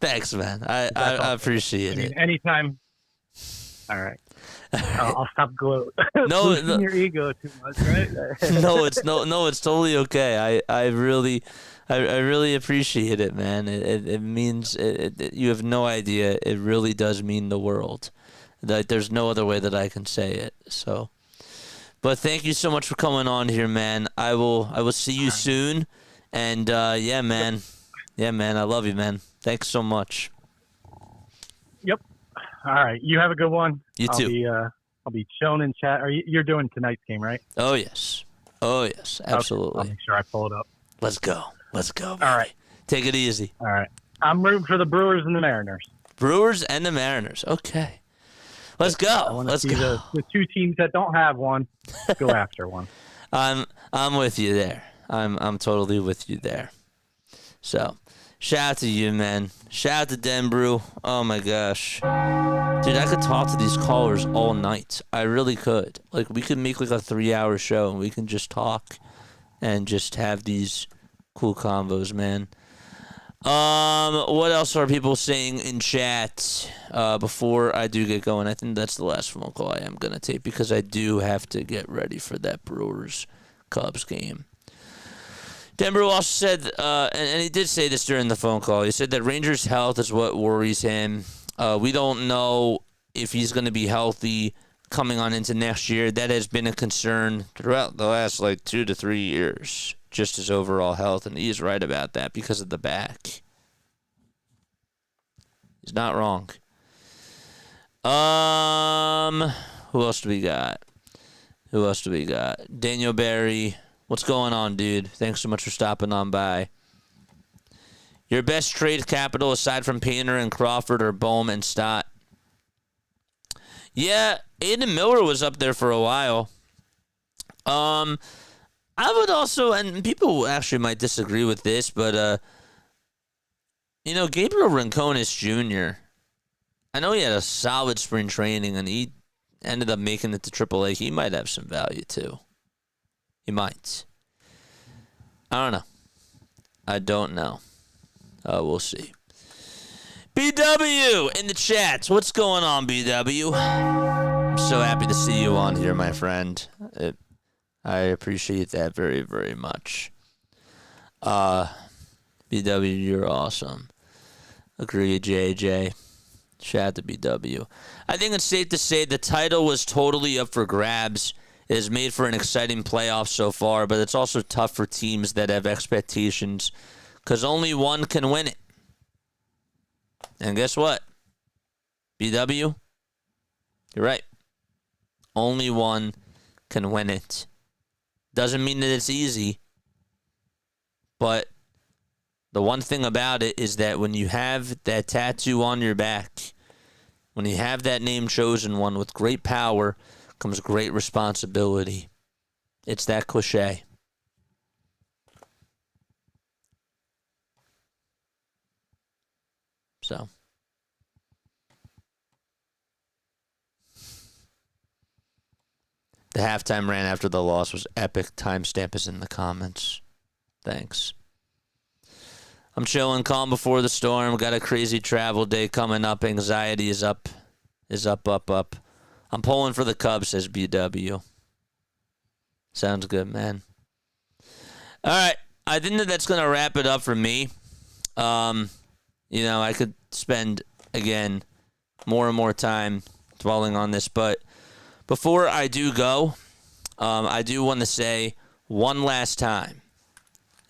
Thanks, man. I appreciate it. Anytime. All right. I'll stop boosting your ego too much, right? No, it's totally okay. I really appreciate it, man. It means you have no idea. It really does mean the world. Like there's no other way that I can say it. So, but thank you so much for coming on here, man. I will see you soon. And man. Yeah, man. I love you, man. Thanks so much. Yep. All right. You have a good one. You too. I'll be chilling in chat. You're doing tonight's game, right? Oh yes. Absolutely. Okay. I'll make sure I pull it up. Let's go. Baby. All right. Take it easy. All right. I'm rooting for the Brewers and the Mariners. Okay. Let's go. Let's go. The two teams that don't have one go after one. I'm with you there. I'm totally with you there. So, shout out to you, man. Shout out to Denbrew. Oh my gosh. Dude, I could talk to these callers all night. I really could. Like, we could make like a 3-hour show and we can just talk and just have these cool combos, man. What else are people saying in chat before I do get going? I think that's the last phone call I am going to take because I do have to get ready for that Brewers-Cubs game. Denver also said, and he did say this during the phone call, he said that Rangers' health is what worries him. We don't know if he's going to be healthy coming on into next year. That has been a concern throughout the last 2 to 3 years, just his overall health, and he's right about that because of the back. He's not wrong. Who else do we got? Daniel Barry. What's going on, dude? Thanks so much for stopping on by. Your best trade capital aside from Painter and Crawford are Bohm and Stott. Yeah, Aiden Miller was up there for a while. I would also, and people actually might disagree with this, but Gabriel Rincones Jr. I know he had a solid spring training and he ended up making it to AAA. He might have some value too. He might. I don't know. We'll see. BW in the chat. What's going on, BW? I'm so happy to see you on here, my friend. I appreciate that very, very much. BW, you're awesome. Agree, JJ. Shout out to BW. I think it's safe to say the title was totally up for grabs. It has made for an exciting playoff so far, but it's also tough for teams that have expectations because only one can win it. And guess what? BW, you're right. Only one can win it. Doesn't mean that it's easy, but the one thing about it is that when you have that tattoo on your back, when you have that name chosen one, with great power comes great responsibility. It's that cliche. So. The halftime rant after the loss was epic. Timestamp is in the comments. Thanks. I'm chilling, calm before the storm. Got a crazy travel day coming up. Anxiety is up. Up. I'm pulling for the Cubs, says BW. Sounds good, man. All right. I think that's going to wrap it up for me. I could spend, again, more and more time dwelling on this, but before I do go, I do want to say one last time,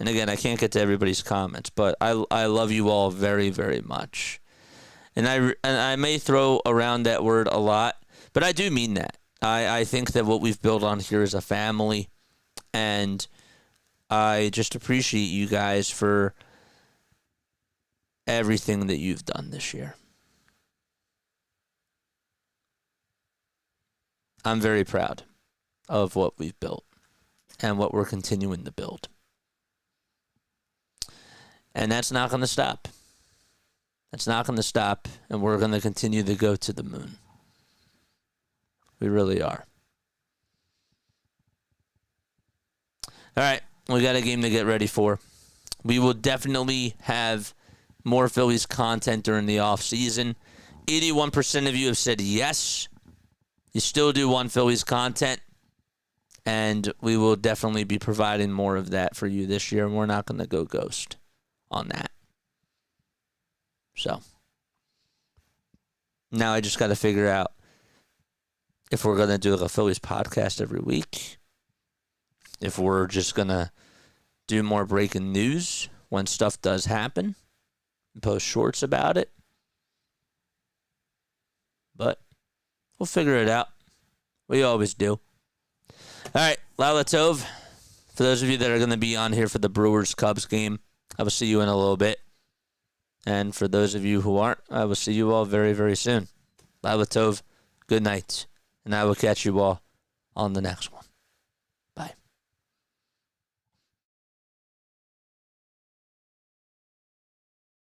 and again, I can't get to everybody's comments, but I love you all very, very much. And I may throw around that word a lot, but I do mean that. I think that what we've built on here is a family, and I just appreciate you guys for everything that you've done this year. I'm very proud of what we've built and what we're continuing to build. And that's not going to stop. That's not going to stop, and we're going to continue to go to the moon. We really are. All right, we got a game to get ready for. We will definitely have more Phillies content during the offseason. 81% of you have said yes. You still do want Phillies content, and we will definitely be providing more of that for you this year, and we're not going to go ghost on that. So, now I just got to figure out if we're going to do like a Phillies podcast every week, if we're just going to do more breaking news when stuff does happen, and post shorts about it. But we'll figure it out. We always do. All right, Lala Tov. For those of you that are going to be on here for the Brewers-Cubs game, I will see you in a little bit. And for those of you who aren't, I will see you all very, very soon. Lala Tov, good night. And I will catch you all on the next one.